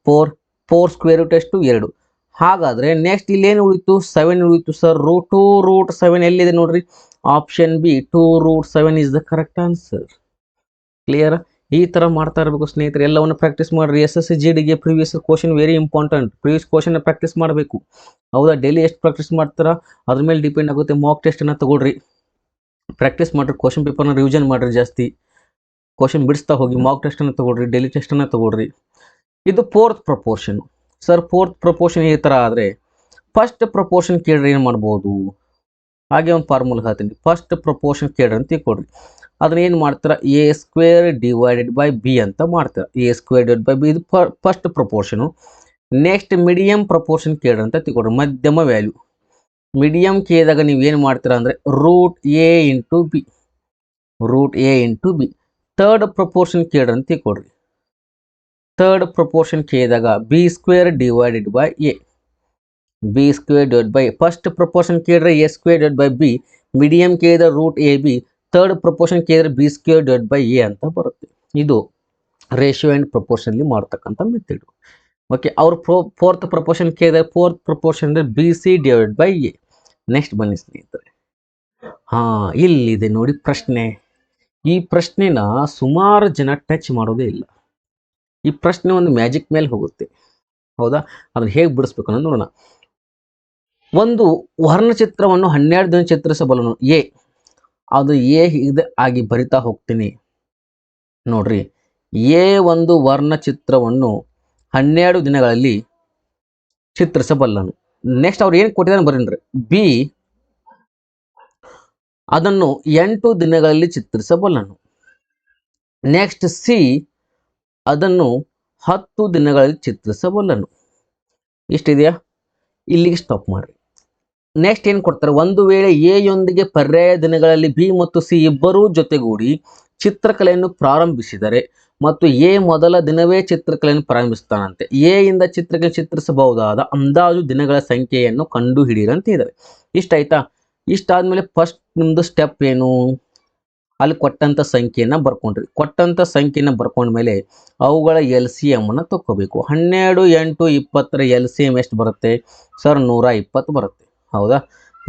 4, 4 ಸ್ಕ್ವೇರ್ ರೂಟ್ ಎಷ್ಟು? 2. ಹಾಗಾದರೆ ನೆಕ್ಸ್ಟ್ ಇಲ್ಲೇನು ಉಳಿತು? 7 ಉಳಿತು ಸರ್. √7 ಎಲ್ಲಿದೆ ನೋಡ್ರಿ? Option B 2√7 is the correct answer. Clear? ಈ ಥರ ಮಾಡ್ತಾ ಇರಬೇಕು ಸ್ನೇಹಿತರೆ, ಎಲ್ಲವನ್ನು ಪ್ರಾಕ್ಟೀಸ್ ಮಾಡಿರಿ. SSC GDಗೆ previous question very important. Previous question practice ಮಾಡಬೇಕು, ಹೌದಾ? ಡೈಲಿ ಎಷ್ಟು ಪ್ರಾಕ್ಟೀಸ್ ಮಾಡ್ತಾರಾ ಅದ್ರ ಮೇಲೆ ಡಿಪೆಂಡ್ ಆಗುತ್ತೆ. ಮಾಕ್ ಟೆಸ್ಟನ್ನು ತಗೊಳ್ರಿ, ಪ್ರಾಕ್ಟೀಸ್ ಮಾಡಿರಿ, ಕ್ವಶನ್ ಪೇಪರ್ನ ರಿವಿಷನ್ ಮಾಡಿರಿ, ಜಾಸ್ತಿ ಕ್ವಶನ್ ಬಿಡಿಸ್ತಾ ಹೋಗಿ. ಮಾಕ್ ಟೆಸ್ಟನ್ನು ತಗೊಳ್ರಿ, ಡೈಲಿ ಟೆಸ್ಟನ್ನು ತಗೊಳ್ರಿ. ಇದು fourth proportion. Sir fourth proportion ಈ ಥರ ಆದರೆ ಫಸ್ಟ್ ಪ್ರಪೋರ್ಷನ್ ಕೇಳ್ರಿ ಏನು ಮಾಡ್ಬೋದು? ಹಾಗೆ ಒಂದು ಫಾರ್ಮುಲಾ ಹೇಳ್ತೀನಿ. ಫಸ್ಟ್ ಪ್ರಪೋರ್ಷನ್ ಕೇಳ್ರಿ ಅಂತ ತಿಳ್ಕೊಡ್ರಿ. ಅದನ್ನ ಏನು ಮಾಡ್ತಾರೆ? A² ಡಿವೈಡೆಡ್ ಬೈ ಬಿ ಅಂತ ಮಾಡ್ತಾರೆ. A² ಡಿವೈಡ್ ಬೈ ಬಿ, ಇದು ಫಸ್ಟ್ ಪ್ರಪೋರ್ಷನು. ನೆಕ್ಸ್ಟ್ ಮೀಡಿಯಂ ಪ್ರಪೋರ್ಷನ್ ಕೇಳ್ರಿ ಅಂತ ತಿಳ್ಕೊಡ್ರಿ, ಮಧ್ಯಮ ವ್ಯಾಲ್ಯೂ. ಮೀಡಿಯಂ ಕೇಳಿದಾಗ ನೀವು ಏನು ಮಾಡ್ತೀರಾ ಅಂದರೆ √A into B, √A into B. Third proportion ಕೇಳ್ರಿ ಅಂತ ತಿಳ್ಕೊಡ್ರಿ. ಥರ್ಡ್ ಪ್ರಪೋರ್ಷನ್ ಕೇಳಿದಾಗ B² divided by A, B² divide by. First proportion ಕೇಳಿದ್ರೆ A² divide by B, medium ಕೇಳಿದ್ರೆ √AB, ಥರ್ಡ್ ಪ್ರಪೋರ್ಷನ್ ಕೇಳಿದ್ರೆ B² ಡಿವೈಡ್ ಬೈ ಎ ಅಂತ ಬರುತ್ತೆ. ಇದು ratio and ಪ್ರಪೋರ್ಷನ್ಲಿ ಮಾಡ್ತಕ್ಕಂಥ ಮೆಥಡ್. ಓಕೆ, ಅವ್ರು ಫೋರ್ತ್ ಪ್ರಪೋರ್ಷನ್ ಕೇಳಿದ್ರೆ ಫೋರ್ತ್ ಪ್ರಪೋರ್ಷನ್ ಅಂದರೆ BC divide by A. Next ಬನ್ನಿ ಸ್ನೇಹಿತರೆ, ಇಲ್ಲಿದೆ ನೋಡಿ ಪ್ರಶ್ನೆ. ಈ ಪ್ರಶ್ನೆನ ಸುಮಾರು ಜನ ಟಚ್ ಮಾಡೋದೇ ಇಲ್ಲ. ಈ ಪ್ರಶ್ನೆ ಒಂದು ಮ್ಯಾಜಿಕ್ ಮೇಲೆ ಹೋಗುತ್ತೆ, ಹೌದಾ? ಅದನ್ನು ಹೇಗೆ ಬಿಡಿಸ್ಬೇಕು ಅನ್ನೋದು ನೋಡೋಣ. ಒಂದು ವರ್ಣಚಿತ್ರವನ್ನು 12 ದಿನ ಚಿತ್ರಿಸಬಲ್ಲನು ಎ. ಅದು ಎ ಇದೆ ಆಗಿ ಬರಿತಾ ಹೋಗ್ತೀನಿ ನೋಡ್ರಿ. ಎ ಒಂದು ವರ್ಣಚಿತ್ರವನ್ನು 12 ದಿನಗಳಲ್ಲಿ ಚಿತ್ರಿಸಬಲ್ಲನು. ನೆಕ್ಸ್ಟ್ ಅವ್ರು ಏನು ಕೊಟ್ಟಿದ್ದಾನೆ ಬರೀನ್ರಿ. ಬಿ ಅದನ್ನು 8 ದಿನಗಳಲ್ಲಿ ಚಿತ್ರಿಸಬಲ್ಲನು. ನೆಕ್ಸ್ಟ್ ಸಿ ಅದನ್ನು 10 ದಿನಗಳಲ್ಲಿ ಚಿತ್ರಿಸಬಲ್ಲನು. ಇಷ್ಟಿದೆಯಾ? ಇಲ್ಲಿಗೆ ಸ್ಟಾಪ್ ಮಾಡಿರಿ. ನೆಕ್ಸ್ಟ್ ಏನು ಕೊಡ್ತಾರೆ? ಒಂದು ವೇಳೆ ಎ ಯೊಂದಿಗೆ ಪರ್ಯಾಯ ದಿನಗಳಲ್ಲಿ ಬಿ ಮತ್ತು ಸಿ ಇಬ್ಬರೂ ಜೊತೆಗೂಡಿ ಚಿತ್ರಕಲೆಯನ್ನು ಪ್ರಾರಂಭಿಸಿದರೆ ಮತ್ತು ಎ ಮೊದಲ ದಿನವೇ ಚಿತ್ರಕಲೆಯನ್ನು ಪ್ರಾರಂಭಿಸ್ತಾನಂತೆ, ಎ ಇಂದ ಚಿತ್ರಕಲೆ ಚಿತ್ರಿಸಬಹುದಾದ ಅಂದಾಜು ದಿನಗಳ ಸಂಖ್ಯೆಯನ್ನು ಕಂಡುಹಿಡಿಯಿರಿ ಅಂತ ಇದ್ದಾರೆ. ಇಷ್ಟಾಯ್ತಾ? ಇಷ್ಟಾದ್ಮೇಲೆ ಫಸ್ಟ್ ನಿಮ್ಮದು ಸ್ಟೆಪ್ ಏನು? ಅಲ್ಲಿ ಕೊಟ್ಟಂಥ ಸಂಖ್ಯೆಯನ್ನು ಬರ್ಕೊಂಡ್ರಿ. ಕೊಟ್ಟಂಥ ಸಂಖ್ಯೆಯನ್ನು ಬರ್ಕೊಂಡ್ಮೇಲೆ ಅವುಗಳ LCM ಅನ್ನು ತಗೋಬೇಕು. 12 8 20 LCM ಎಷ್ಟು ಬರುತ್ತೆ ಸರ್? 120 ಬರುತ್ತೆ, ಹೌದಾ?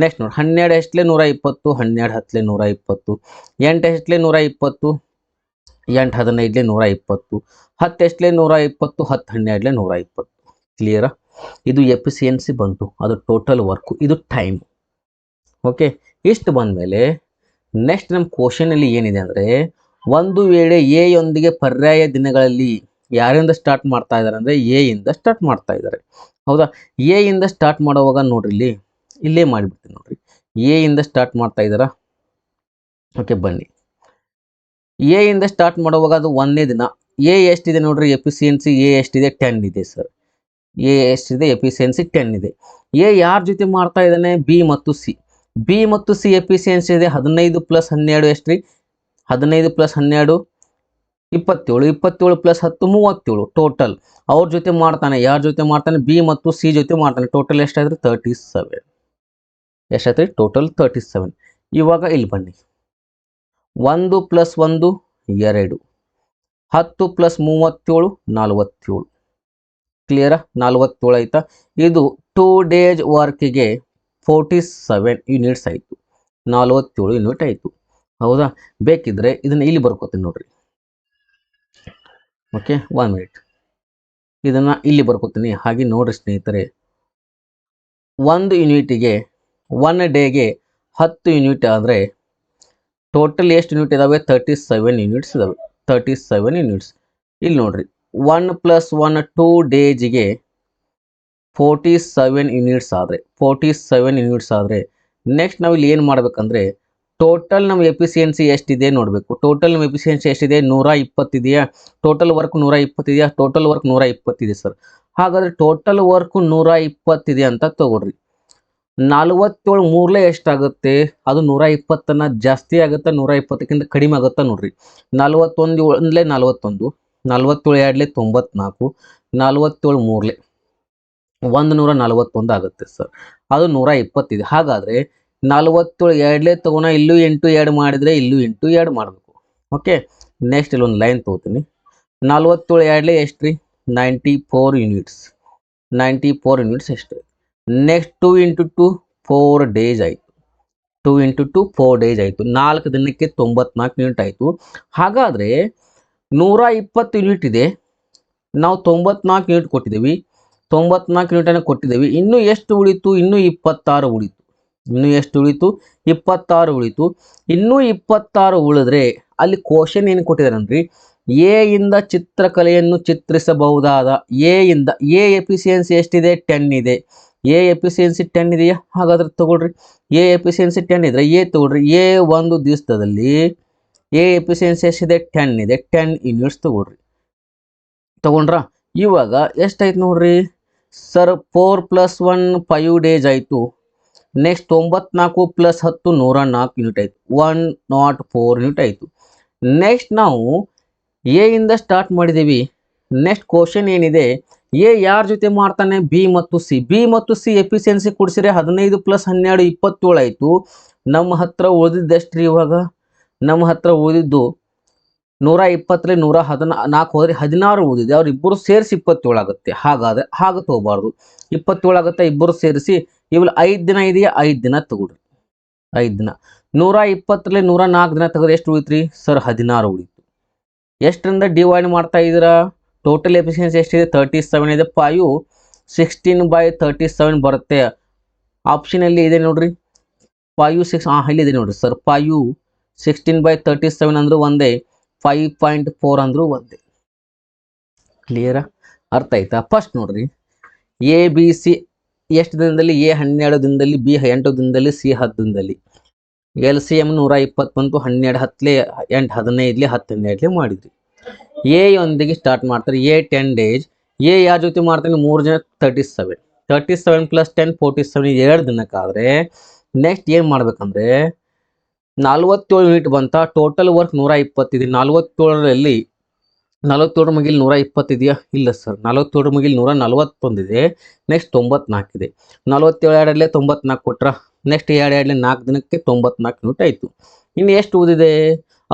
ನೆಕ್ಸ್ಟ್ ನೋಡಿ, 12 ಎಷ್ಟಲೇ 120, 12 10 120, 8 ಎಷ್ಟಲೇ 120, 8 15 120, 10 ಎಷ್ಟಲೇ 120, 10 12 120. ಕ್ಲಿಯರಾ? ಇದು ಎಫಿಸಿಯನ್ಸಿ ಬಂತು, ಅದು ಟೋಟಲ್ ವರ್ಕು, ಇದು ಟೈಮ್. ಓಕೆ, ಇಷ್ಟು ಬಂದಮೇಲೆ ನೆಕ್ಸ್ಟ್ ನಮ್ಮ ಕ್ವಶನಲ್ಲಿ ಏನಿದೆ ಅಂದರೆ, ಒಂದು ವೇಳೆ ಎ ಯೊಂದಿಗೆ ಪರ್ಯಾಯ ದಿನಗಳಲ್ಲಿ ಯಾರಿಂದ ಸ್ಟಾರ್ಟ್ ಮಾಡ್ತಾ ಇದ್ದಾರೆ ಅಂದರೆ ಎ ಇಂದ ಸ್ಟಾರ್ಟ್ ಮಾಡ್ತಾ ಇದ್ದಾರೆ. ಹೌದಾ, ಎ ಇಂದ ಸ್ಟಾರ್ಟ್ ಮಾಡುವಾಗ ನೋಡ್ರಿ ಇಲ್ಲೇ ಮಾಡಿಬಿಡ್ತೀನಿ ನೋಡ್ರಿ, ಎ ಇಂದ ಸ್ಟಾರ್ಟ್ ಮಾಡ್ತಾ ಇದ್ದಾರಾ. ಓಕೆ, ಬನ್ನಿ, ಎ ಇಂದ ಸ್ಟಾರ್ಟ್ ಮಾಡುವಾಗ ಅದು ಒಂದನೇ ದಿನ. ಎ ಎಷ್ಟಿದೆ ನೋಡ್ರಿ, ಎಫಿಸಿಯನ್ಸಿ ಎ ಎಷ್ಟಿದೆ, 10 ಇದೆ ಸರ್. ಎ ಎಷ್ಟಿದೆ, ಎಫಿಸಿಯನ್ಸಿ 10 ಇದೆ. ಎ ಯಾರ ಜೊತೆ ಮಾಡ್ತಾ ಇದ್ದಾನೆ, ಬಿ ಮತ್ತು ಸಿ. ಬಿ ಮತ್ತು ಸಿ ಎಫಿಸಿಯನ್ಸಿ ಇದೆ 15 + 12 ಎಷ್ಟು ರೀ, 15 + 12 27, 27 + 10 37 ಟೋಟಲ್. ಅವ್ರ ಜೊತೆ ಮಾಡ್ತಾನೆ, ಯಾರ ಜೊತೆ ಮಾಡ್ತಾನೆ, ಬಿ ಮತ್ತು ಸಿ ಜೊತೆ ಮಾಡ್ತಾನೆ. ಟೋಟಲ್ ಎಷ್ಟಾಯ್ತು, 37. ಎಷ್ಟಾಯ್ತು ಟೋಟಲ್ 37. ಇವಾಗ ಇಲ್ಲಿ ಬನ್ನಿ, 1 + 1 2, 10 + 37 47. ಕ್ಲಿಯರಾ, 47 ಆಯ್ತಾ. ಇದು 2 ಡೇಸ್ ವರ್ಕಿಗೆ 47 ಯೂನಿಟ್ಸ್ ಆಯಿತು, 47 ಯೂನಿಟ್ ಆಯಿತು. ಹೌದಾ, ಬೇಕಿದ್ರೆ ಇದನ್ನು ಇಲ್ಲಿ ಬರ್ಕೋತೀನಿ ನೋಡ್ರಿ. ಓಕೆ, 1 ಮಿನಿಟ್, ಇದನ್ನು ಇಲ್ಲಿ ಬರ್ಕೋತೀನಿ. ಹಾಗೆ ನೋಡ್ರಿ ಸ್ನೇಹಿತರೆ, 1 ಯೂನಿಟಿಗೆ 1 ಡೇಗೆ 10 ಯೂನಿಟ್ ಆದರೆ ಟೋಟಲ್ ಎಷ್ಟು ಯೂನಿಟ್ ಇದಾವೆ, 37 ಯೂನಿಟ್ಸ್ ಇದಾವೆ. 37 ಯೂನಿಟ್ಸ್. ಇಲ್ಲಿ ನೋಡ್ರಿ, 1 + 1 2 ಡೇಜಿಗೆ 47 ಯೂನಿಟ್ಸ್ ಆದರೆ, 47 ಯೂನಿಟ್ಸ್ ಆದರೆ ನೆಕ್ಸ್ಟ್ ನಾವು ಇಲ್ಲಿ ಏನು ಮಾಡಬೇಕಂದ್ರೆ, ಟೋಟಲ್ ನಮ್ಮ ಎಫಿಸಿಯನ್ಸಿ ಎಷ್ಟಿದೆ ನೋಡಬೇಕು. ಟೋಟಲ್ ನಮ್ಮ ಎಫಿಸಿಯನ್ಸಿ ಎಷ್ಟಿದೆ, 120 ಇದೆಯಾ, ಟೋಟಲ್ ವರ್ಕ್ 120 ಇದೆಯಾ, ಟೋಟಲ್ ವರ್ಕ್ 120 ಇದೆ ಸರ್. ಹಾಗಾದರೆ ಟೋಟಲ್ ವರ್ಕ್ 120 ಇದೆ ಅಂತ ತಗೊಳ್ರಿ. 47 ಮೂರಲೇ ಎಷ್ಟಾಗುತ್ತೆ, ಅದು 120 ಜಾಸ್ತಿ ಆಗುತ್ತಾ 120ಕ್ಕಿಂತ ಕಡಿಮೆ ಆಗುತ್ತಾ ನೋಡ್ರಿ. 41 ಒಂದಲೇ 41, 47 ಎರಡಲೇ 94, 47 ಮೂರಲೇ 141 ಆಗುತ್ತೆ ಸರ್. ಅದು 120 ಇದೆ. ಹಾಗಾದರೆ 47 ಎರಡಲೇ ತಗೋಣ, ಇಲ್ಲೂ 8 2 ಮಾಡಿದರೆ ಇಲ್ಲೂ 8 2 ಮಾಡಬೇಕು. ಓಕೆ, ನೆಕ್ಸ್ಟ್ ಇಲ್ಲೊಂದು ಲೈನ್ ತೊಗೋತೀನಿ. 47 ಎರಡಲೇ ಎಷ್ಟು ರೀ, 94 ಯೂನಿಟ್ಸ್. 94 ಯೂನಿಟ್ಸ್ ಎಷ್ಟು. ನೆಕ್ಸ್ಟ್ 2 × 2 4 ಡೇಸ್ ಆಯಿತು. 2 × 2 4 ಡೇಸ್ ಆಯಿತು. 4 ದಿನಕ್ಕೆ 94 ಯೂನಿಟ್ ಆಯಿತು. ಹಾಗಾದರೆ 120 ಯೂನಿಟ್ ಇದೆ, ನಾವು 94 ಯೂನಿಟ್ ಕೊಟ್ಟಿದ್ದೀವಿ, 94 ಯೂನಿಟನ್ನು ಕೊಟ್ಟಿದ್ದೀವಿ. ಇನ್ನೂ ಎಷ್ಟು ಉಳಿತು, ಇನ್ನೂ 26 ಉಳಿತು. ಇನ್ನೂ ಎಷ್ಟು ಉಳಿತು, 26 ಉಳಿತು. ಇನ್ನೂ 26 ಉಳಿದ್ರೆ ಅಲ್ಲಿ ಕ್ವಶನ್ ಏನು ಕೊಟ್ಟಿದ್ದಾರೆ ಅಂದರೆ, ಎ ಇಂದ ಚಿತ್ರಕಲೆಯನ್ನು ಚಿತ್ರಿಸಬಹುದಾದ, ಎ ಇಂದ ಎ ಎಫಿಸಿಯನ್ಸಿ ಎಷ್ಟಿದೆ, 10 ಇದೆ. ಎ ಎಫಿಸಿಯನ್ಸಿ 10 ಇದೆಯಾ, ಹಾಗಾದ್ರೆ ತಗೊಳ್ರಿ. ಎ ಎಫಿಸಿಯನ್ಸಿ 10 ಇದ್ರೆ ಎ ತಗೊಳ್ರಿ. ಎ ಒಂದು ದಿವಸದಲ್ಲಿ ಎ ಎಫಿಸಿಯನ್ಸಿ ಎಷ್ಟಿದೆ, 10 ಇದೆ. 10 ಯೂನಿಟ್ಸ್ ತಗೊಳ್ರಿ. ತಗೊಂಡ್ರಾ, ಇವಾಗ ಎಷ್ಟಾಯ್ತು ನೋಡ್ರಿ ಸರ್, 4 + 1 5 ಡೇಸ್ ಆಯಿತು. ನೆಕ್ಸ್ಟ್ 94 + 10 104 ಯೂನಿಟ್ ಆಯಿತು. 104 ಯೂನಿಟ್ ಆಯಿತು. ನೆಕ್ಸ್ಟ್ ನಾವು ಎ ಇಂದ ಸ್ಟಾರ್ಟ್ ಮಾಡಿದ್ದೀವಿ. ನೆಕ್ಸ್ಟ್ ಕ್ವಶನ್ ಏನಿದೆ, ಎ ಯಾರ ಜೊತೆ ಮಾಡ್ತಾನೆ, ಬಿ ಮತ್ತು ಸಿ. ಬಿ ಮತ್ತು ಸಿ ಎಫಿಸಿಯನ್ಸಿ ಕೊಡಿಸಿದ್ರೆ 15 + 12 27 ಆಯಿತು. ನಮ್ಮ ಹತ್ರ ಉಳಿದಿದ್ದು ಎಷ್ಟು ರೀ, ಇವಾಗ ನಮ್ಮ ಹತ್ರ ಉಳಿದಿದ್ದು 120ರಲ್ಲಿ 114 ಹೋದರೆ 16 ಉಳಿದಿದೆ. ಅವರಿಬ್ಬರು ಸೇರಿಸಿ 27 ಆಗುತ್ತೆ. ಹಾಗಾದರೆ ಹಾಗೆ ತಗೋಬಾರ್ದು, 27 ಆಗುತ್ತೆ. ಇಬ್ಬರು ಸೇರಿಸಿ ಇವಾಗ 5 ದಿನ ಇದೆಯಾ, 5 ದಿನ ತಗೊಳ್ರಿ. 5 ದಿನ 120ರಲ್ಲಿ 104 ದಿನ ತೆಗೆದ್ರೆ ಎಷ್ಟು ಉಳಿತು ರೀ ಸರ್, 16 ಉಳಿತು. ಎಷ್ಟರಿಂದ ಡಿವೈಡ್ ಮಾಡ್ತಾ ಇದ್ದೀರಾ, ಟೋಟಲ್ ಎಫಿಷಿಯನ್ಸಿ ಎಷ್ಟಿದೆ, 37 ಇದೆ. 5 16/37 ಬರುತ್ತೆ. ಆಪ್ಷನಲ್ಲಿ ಇದೆ ನೋಡ್ರಿ, 5 6 ಇಲ್ಲಿದೆ ನೋಡ್ರಿ ಸರ್. 5 16/37 ಅಂದರೂ ಒಂದೇ, 5.4 ಅಂದರೂ ಒಂದೇ. ಕ್ಲಿಯರಾ, ಅರ್ಥ ಆಯ್ತಾ. ಫಸ್ಟ್ ನೋಡ್ರಿ, ಎ ಬಿ ಸಿ ಎಷ್ಟು ದಿನದಲ್ಲಿ, ಎ 12 ದಿನದಲ್ಲಿ, ಬಿ 8 ದಿನದಲ್ಲಿ, ಸಿ 10 ದಿನದಲ್ಲಿ. LCM 120 ಬಂತು. 12 10 8 15 10 12 ಮಾಡಿದ್ರಿ. ಎ ಯೊಂದಿಗೆ ಸ್ಟಾರ್ಟ್ ಮಾಡ್ತಾರೆ. A 10 days. ಎ ಯಾರ ಜೊತೆ ಮಾಡ್ತಾನೆ, 3 ಜನ, 37 37 + 10 47 2 ದಿನಕ್ಕಾದರೆ ನೆಕ್ಸ್ಟ್ ಏನು ಮಾಡ್ಬೇಕಂದ್ರೆ, 47 ಯೂನಿಟ್ ಬಂತ. ಟೋಟಲ್ ವರ್ಕ್ 120 ಇದೆ. 47ರಲ್ಲಿ 47 ಮುಗಿಲಿ 120 ಇದೆಯಾ, ಇಲ್ಲ ಸರ್. 47 ಮುಗಿಲಿ 141 ಇದೆ. ನೆಕ್ಸ್ಟ್ 94 ಇದೆ. 47 ಎರಡಲ್ಲೇ 94 ಕೊಟ್ರ. ನೆಕ್ಸ್ಟ್ 2 ಎರಡಲೇ 4 ದಿನಕ್ಕೆ 94 ಯೂನಿಟ್ ಆಯಿತು. ಇನ್ನು ಎಷ್ಟು ಉಳಿದಿದೆ,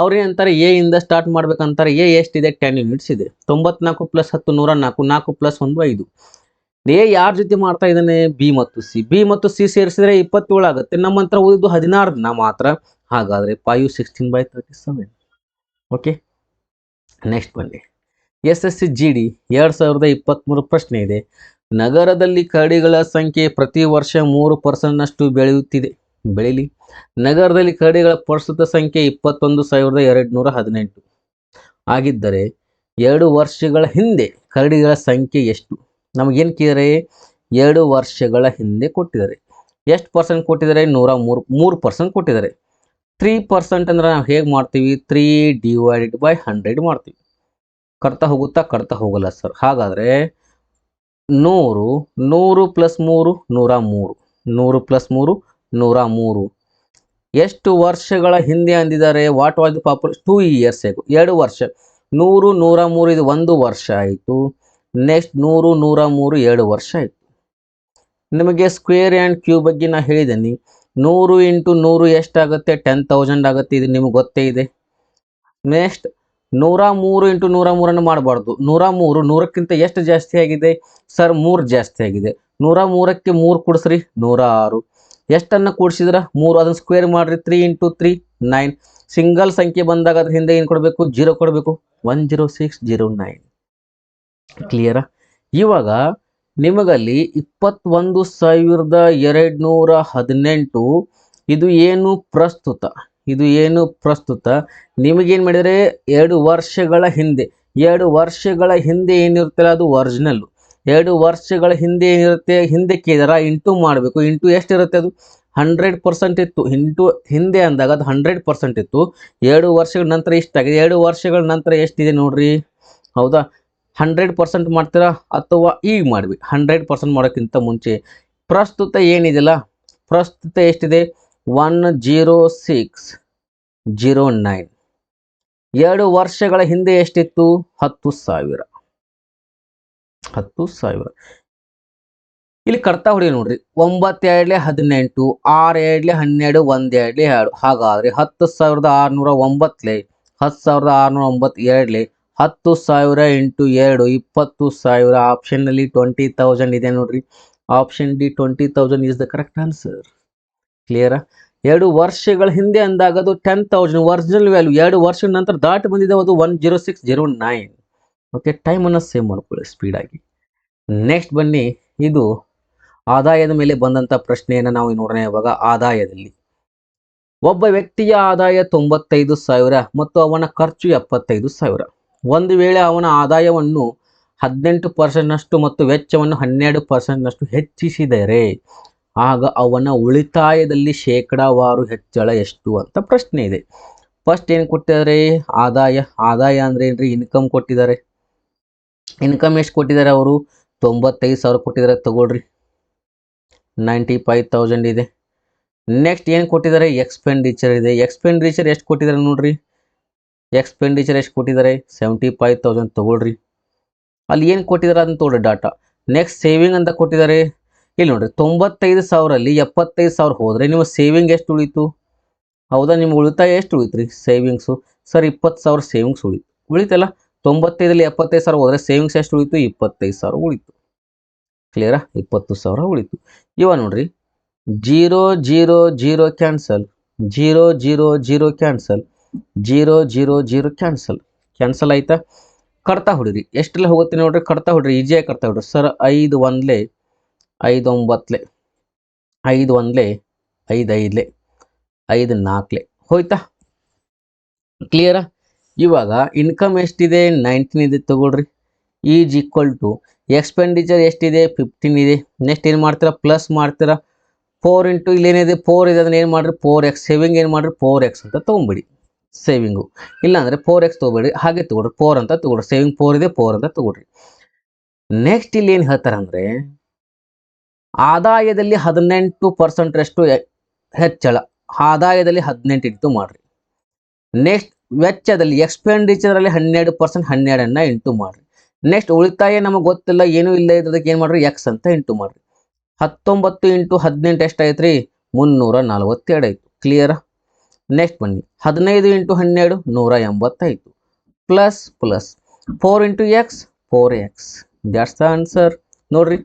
ಅವ್ರು ಏನಂತಾರೆ, ಎ ಇಂದ ಸ್ಟಾರ್ಟ್ ಮಾಡ್ಬೇಕಂತಾರೆ. ಎ ಎಷ್ಟಿದೆ, 10 ಯೂನಿಟ್ಸ್ ಇದೆ. 94 + 10 104, 4 + 1 5. ಎ ಯಾರ ಜೊತೆ ಮಾಡ್ತಾ ಇದ್ದಾನೆ, ಬಿ ಮತ್ತು ಸಿ. ಬಿ ಮತ್ತು ಸಿ ಸೇರಿಸಿದ್ರೆ 27 ಆಗುತ್ತೆ. ನಮ್ಮ ಹತ್ರ ಉಳಿದು 16 ದಿನ ಮಾತ್ರ. ಹಾಗಾದರೆ 5 16/37. ಓಕೆ, ನೆಕ್ಸ್ಟ್ ಬನ್ನಿ. SSC GD 2023 ಪ್ರಶ್ನೆ ಇದೆ. ನಗರದಲ್ಲಿ ಕರಡಿಗಳ ಸಂಖ್ಯೆ ಪ್ರತಿ ವರ್ಷ 3% ಬೆಳೆಯಲಿ. ನಗರದಲ್ಲಿ ಕರಡಿಗಳ ಪ್ರಸ್ತುತ ಸಂಖ್ಯೆ 21,218 ಆಗಿದ್ದರೆ 2 ವರ್ಷಗಳ ಹಿಂದೆ ಕರಡಿಗಳ ಸಂಖ್ಯೆ ಎಷ್ಟು? ನಮಗೇನು ಕೇಳಿದರೆ 2 ವರ್ಷಗಳ ಹಿಂದೆ ಕೊಟ್ಟಿದ್ದಾರೆ. ಎಷ್ಟು ಪರ್ಸೆಂಟ್ ಕೊಟ್ಟಿದ್ದಾರೆ? 3% ಕೊಟ್ಟಿದ್ದಾರೆ. 3% ಅಂದ್ರೆ ನಾವು ಹೇಗೆ ಮಾಡ್ತೀವಿ? 3/100 ಮಾಡ್ತೀವಿ. ಕಟ್ತಾ ಹೋಗುತ್ತಾ? ಕಟ್ತಾ ಹೋಗಲ್ಲ ಸರ್. ಹಾಗಾದರೆ 100 100 + 3 103 100 + 3 103 ಎಷ್ಟು ವರ್ಷಗಳ ಹಿಂದೆ ಅಂದಿದ್ದಾರೆ? What was the population 2 years ಆಯಿತು. 2 ವರ್ಷ. 100 103 ಇದು 1 ವರ್ಷ ಆಯಿತು. ನೆಕ್ಸ್ಟ್ 100 103 2 ವರ್ಷ ಆಯಿತು. ನಿಮಗೆ ಸ್ಕ್ವೇರ್ ಆ್ಯಂಡ್ ಕ್ಯೂಬ್ ಬಗ್ಗೆ ನಾನು ಹೇಳಿದ್ದೀನಿ. 100 × 100 ಎಷ್ಟಾಗುತ್ತೆ? 10,000 ಆಗುತ್ತೆ. ಇದು ನಿಮಗೆ ಗೊತ್ತೇ ಇದೆ. ನೆಕ್ಸ್ಟ್ 103 × 103 ಮಾಡಬಾರ್ದು. 103 100ಕ್ಕಿಂತ ಎಷ್ಟು ಜಾಸ್ತಿ ಆಗಿದೆ ಸರ್? 3 ಜಾಸ್ತಿ ಆಗಿದೆ. 103ಕ್ಕೆ 3 ಕೂಡಿಸ್ರಿ 106. ಎಷ್ಟನ್ನು ಕೂಡಿಸಿದ್ರೆ 3. ಅದನ್ನು ಸ್ಕ್ವೇರ್ ಮಾಡಿರಿ. 3 × 3 9. ಸಿಂಗಲ್ ಸಂಖ್ಯೆ ಬಂದಾಗ ಅದ್ರ ಹಿಂದೆ ಏನು ಕೊಡಬೇಕು? 0 ಕೊಡಬೇಕು. 10609. ಕ್ಲಿಯರಾ? ಇವಾಗ ನಿಮಗಲ್ಲಿ 21,218 ಇದು ಏನು ಪ್ರಸ್ತುತ, ಇದು ಏನು ಪ್ರಸ್ತುತ. ನಿಮಗೇನು ಮಾಡಿದರೆ 2 ವರ್ಷಗಳ ಹಿಂದೆ, 2 ವರ್ಷಗಳ ಹಿಂದೆ ಏನಿರುತ್ತಲ್ಲ ಅದು ಒರಿಜಿನಲ್ಲು. 2 ವರ್ಷಗಳ ಹಿಂದೆ ಏನಿರುತ್ತೆ? ಹಿಂದೆ ಕೇಳಿದಾರ ಇಂಟು ಮಾಡಬೇಕು. ಇಂಟು ಎಷ್ಟಿರುತ್ತೆ? ಅದು 100% ಇತ್ತು. ಹಿಂದೆ ಅಂದಾಗ ಅದು 100% ಇತ್ತು. 2 ವರ್ಷಗಳ ನಂತರ ಇಷ್ಟಾಗಿದೆ. 2 ವರ್ಷಗಳ ನಂತರ ಎಷ್ಟಿದೆ ನೋಡ್ರಿ? ಹೌದಾ? 100% ಮಾಡ್ತೀರಾ ಅಥವಾ ಈಗ ಮಾಡಿವಿ? 100% ಮಾಡೋಕ್ಕಿಂತ ಮುಂಚೆ ಪ್ರಸ್ತುತ ಏನಿದೆಯಲ್ಲ, ಪ್ರಸ್ತುತ ಎಷ್ಟಿದೆ? 10609. 2 ವರ್ಷಗಳ ಹಿಂದೆ ಎಷ್ಟಿತ್ತು? 10,000. 10,000. ಇಲ್ಲಿ ಕಡ್ತಾ ಹೊಡಿ ನೋಡ್ರಿ. 9 2 18, 6 2 12, 1 2 2. ಹಾಗಾದರೆ 10,609 10,609 10,000 × 2 20,000. ಆಪ್ಷನ್ನಲ್ಲಿ 20,000 ಇದೆ ನೋಡ್ರಿ. Option D 20,000 is the correct answer. ಕ್ಲಿಯರಾ? 2 ವರ್ಷಗಳ ಹಿಂದೆ ಅಂದಾಗ ಅದು 10,000 ಒರಿಜಿನಲ್ ವ್ಯಾಲ್ಯೂ. 2 ವರ್ಷದ ನಂತರ ದಾಟಿ ಬಂದಿದೆ ಅದು 10609. ಓಕೆ, ಟೈಮನ್ನು ಸೇವ್ ಮಾಡ್ಕೊಳ್ಳಿ ಸ್ಪೀಡಾಗಿ. ನೆಕ್ಸ್ಟ್ ಬನ್ನಿ, ಇದು ಆದಾಯದ ಮೇಲೆ ಬಂದಂಥ ಪ್ರಶ್ನೆಯನ್ನು ನಾವು ನೋಡೋಣ. ಇವಾಗ ಆದಾಯದಲ್ಲಿ ಒಬ್ಬ ವ್ಯಕ್ತಿಯ ಆದಾಯ 95,000 ಮತ್ತು ಅವನ ಖರ್ಚು 75,000. ಒಂದು ವೇಳೆ ಅವನ ಆದಾಯವನ್ನು 18% ಮತ್ತು ವೆಚ್ಚವನ್ನು 12% ಹೆಚ್ಚಿಸಿದರೆ ಆಗ ಅವನ ಉಳಿತಾಯದಲ್ಲಿ ಶೇಕಡಾವಾರು ಹೆಚ್ಚಳ ಎಷ್ಟು ಅಂತ ಪ್ರಶ್ನೆ ಇದೆ. ಫಸ್ಟ್ ಏನು ಕೊಟ್ಟಿದ್ದಾರೆ? ಆದಾಯ ಅಂದರೆ ಏನ್ರಿ? ಇನ್ಕಮ್ ಕೊಟ್ಟಿದ್ದಾರೆ. ಇನ್ಕಮ್ ಎಷ್ಟು ಕೊಟ್ಟಿದ್ದಾರೆ ಅವರು? 95,000 ಕೊಟ್ಟಿದ್ದಾರೆ. ತಗೊಳ್ರಿ, 95,000 ಇದೆ. ನೆಕ್ಸ್ಟ್ ಏನು ಕೊಟ್ಟಿದ್ದಾರೆ? ಎಕ್ಸ್ಪೆಂಡಿಚರ್ ಇದೆ. ಎಕ್ಸ್ಪೆಂಡಿಚರ್ ಎಷ್ಟು ಕೊಟ್ಟಿದ್ದಾರೆ ನೋಡ್ರಿ? ಎಕ್ಸ್ಪೆಂಡಿಚರ್ ಎಷ್ಟು ಕೊಟ್ಟಿದ್ದಾರೆ? 75,000. ತಗೊಳ್ರಿ, ಅಲ್ಲಿ ಏನು ಕೊಟ್ಟಿದ್ದಾರೆ ಅದನ್ನು ತಗೊಳ್ರಿ ಡಾಟಾ. ನೆಕ್ಸ್ಟ್ ಸೇವಿಂಗ್ ಅಂತ ಕೊಟ್ಟಿದ್ದಾರೆ. ಇಲ್ಲಿ ನೋಡ್ರಿ, 95,000 75,000 ಹೋದರೆ ನಿಮ್ಮ ಸೇವಿಂಗ್ ಎಷ್ಟು ಉಳಿತು? ಹೌದಾ? ನಿಮ್ಮ ಉಳಿತಾಯ ಎಷ್ಟು ಉಳಿತು ರೀ? Savings sir 20,000 savings ಉಳಿತಲ್ಲ. 95 75,000 ಹೋದರೆ ಸೇವಿಂಗ್ಸ್ ಎಷ್ಟು ಉಳಿತು? 25,000 ಉಳಿತು. ಕ್ಲಿಯರಾ? 20,000 ಉಳಿತು. ಇವಾಗ ನೋಡ್ರಿ, 0 0 0 ಕ್ಯಾನ್ಸಲ್, 0 0 0 ಕ್ಯಾನ್ಸಲ್, 0 0 0 ಕ್ಯಾನ್ಸಲ್ ಆಯ್ತಾ? ಕಡ್ತಾ ಹೊಡಿರಿ. ಎಷ್ಟೆಲ್ಲ ಹೋಗುತ್ತೆ ನೋಡ್ರಿ? ಕಡ್ತಾ ಹೊಡ್ರಿ, ಈಜಿಯಾಗಿ ಕಡ್ತಾ ಹೊಡ್ರಿ. ಸರ್ 5 1 5 9 5 1 5 5 5 4 ಹೋಯ್ತಾ? ಕ್ಲಿಯರಾ? ಇವಾಗ ಇನ್ಕಮ್ ಎಷ್ಟಿದೆ? 19 ಇದೆ. ತಗೊಳ್ರಿ, ಈಸ್ ಈಕ್ವಲ್ ಟು ಎಕ್ಸ್ಪೆಂಡಿಚರ್ ಎಷ್ಟಿದೆ? 15 ಇದೆ. ನೆಕ್ಸ್ಟ್ ಏನು ಮಾಡ್ತೀರಾ? ಪ್ಲಸ್ ಮಾಡ್ತೀರಾ. 4 × ಇಲ್ಲೇನಿದೆ? 4 ಇದೆ. ಅದನ್ನು ಏನು ಮಾಡಿರಿ? 4x. ಸೇವಿಂಗ್ ಏನು ಮಾಡಿರಿ? 4x ಅಂತ ತೊಗೊಂಬಿಡಿ ಸೇವಿಂಗು. ಇಲ್ಲಾಂದರೆ 4x ತೊಗೊಬೇಡಿ, ಹಾಗೆ ತೊಗೊಳ್ರಿ. 4 ಅಂತ ತೊಗೊಳ್ರಿ. ಸೇವಿಂಗ್ 4 ಇದೆ, 4 ಅಂತ ತೊಗೊಳ್ರಿ. ನೆಕ್ಸ್ಟ್ ಇಲ್ಲಿ ಏನು ಹೇಳ್ತಾರೆ ಅಂದರೆ ಆದಾಯದಲ್ಲಿ 18% ಹೆಚ್ಚಳ. ಆದಾಯದಲ್ಲಿ 18 ಇಂಟು ಮಾಡಿರಿ. ನೆಕ್ಸ್ಟ್ ವೆಚ್ಚದಲ್ಲಿ ಎಕ್ಸ್ಪೆಂಡಿಚರಲ್ಲಿ 12% 12 ಇಂಟು ಮಾಡಿರಿ. ನೆಕ್ಸ್ಟ್ ಉಳಿತಾಯ ನಮಗೆ ಗೊತ್ತಿಲ್ಲ, ಏನೂ ಇಲ್ಲ ಇದ್ದದಕ್ಕೆ ಏನು ಮಾಡಿರಿ? ಎಕ್ಸ್ ಅಂತ ಇಂಟು ಮಾಡಿರಿ. 19 × 18 ಎಷ್ಟಾಯ್ತು ರೀ? 342 ಆಯಿತು. ಕ್ಲಿಯರಾ? ನೆಕ್ಸ್ಟ್ ಬನ್ನಿ, 15 × 12 180 ಆಯಿತು. Plus 4 × x 4x. That's the answer. ನೋಡ್ರಿ,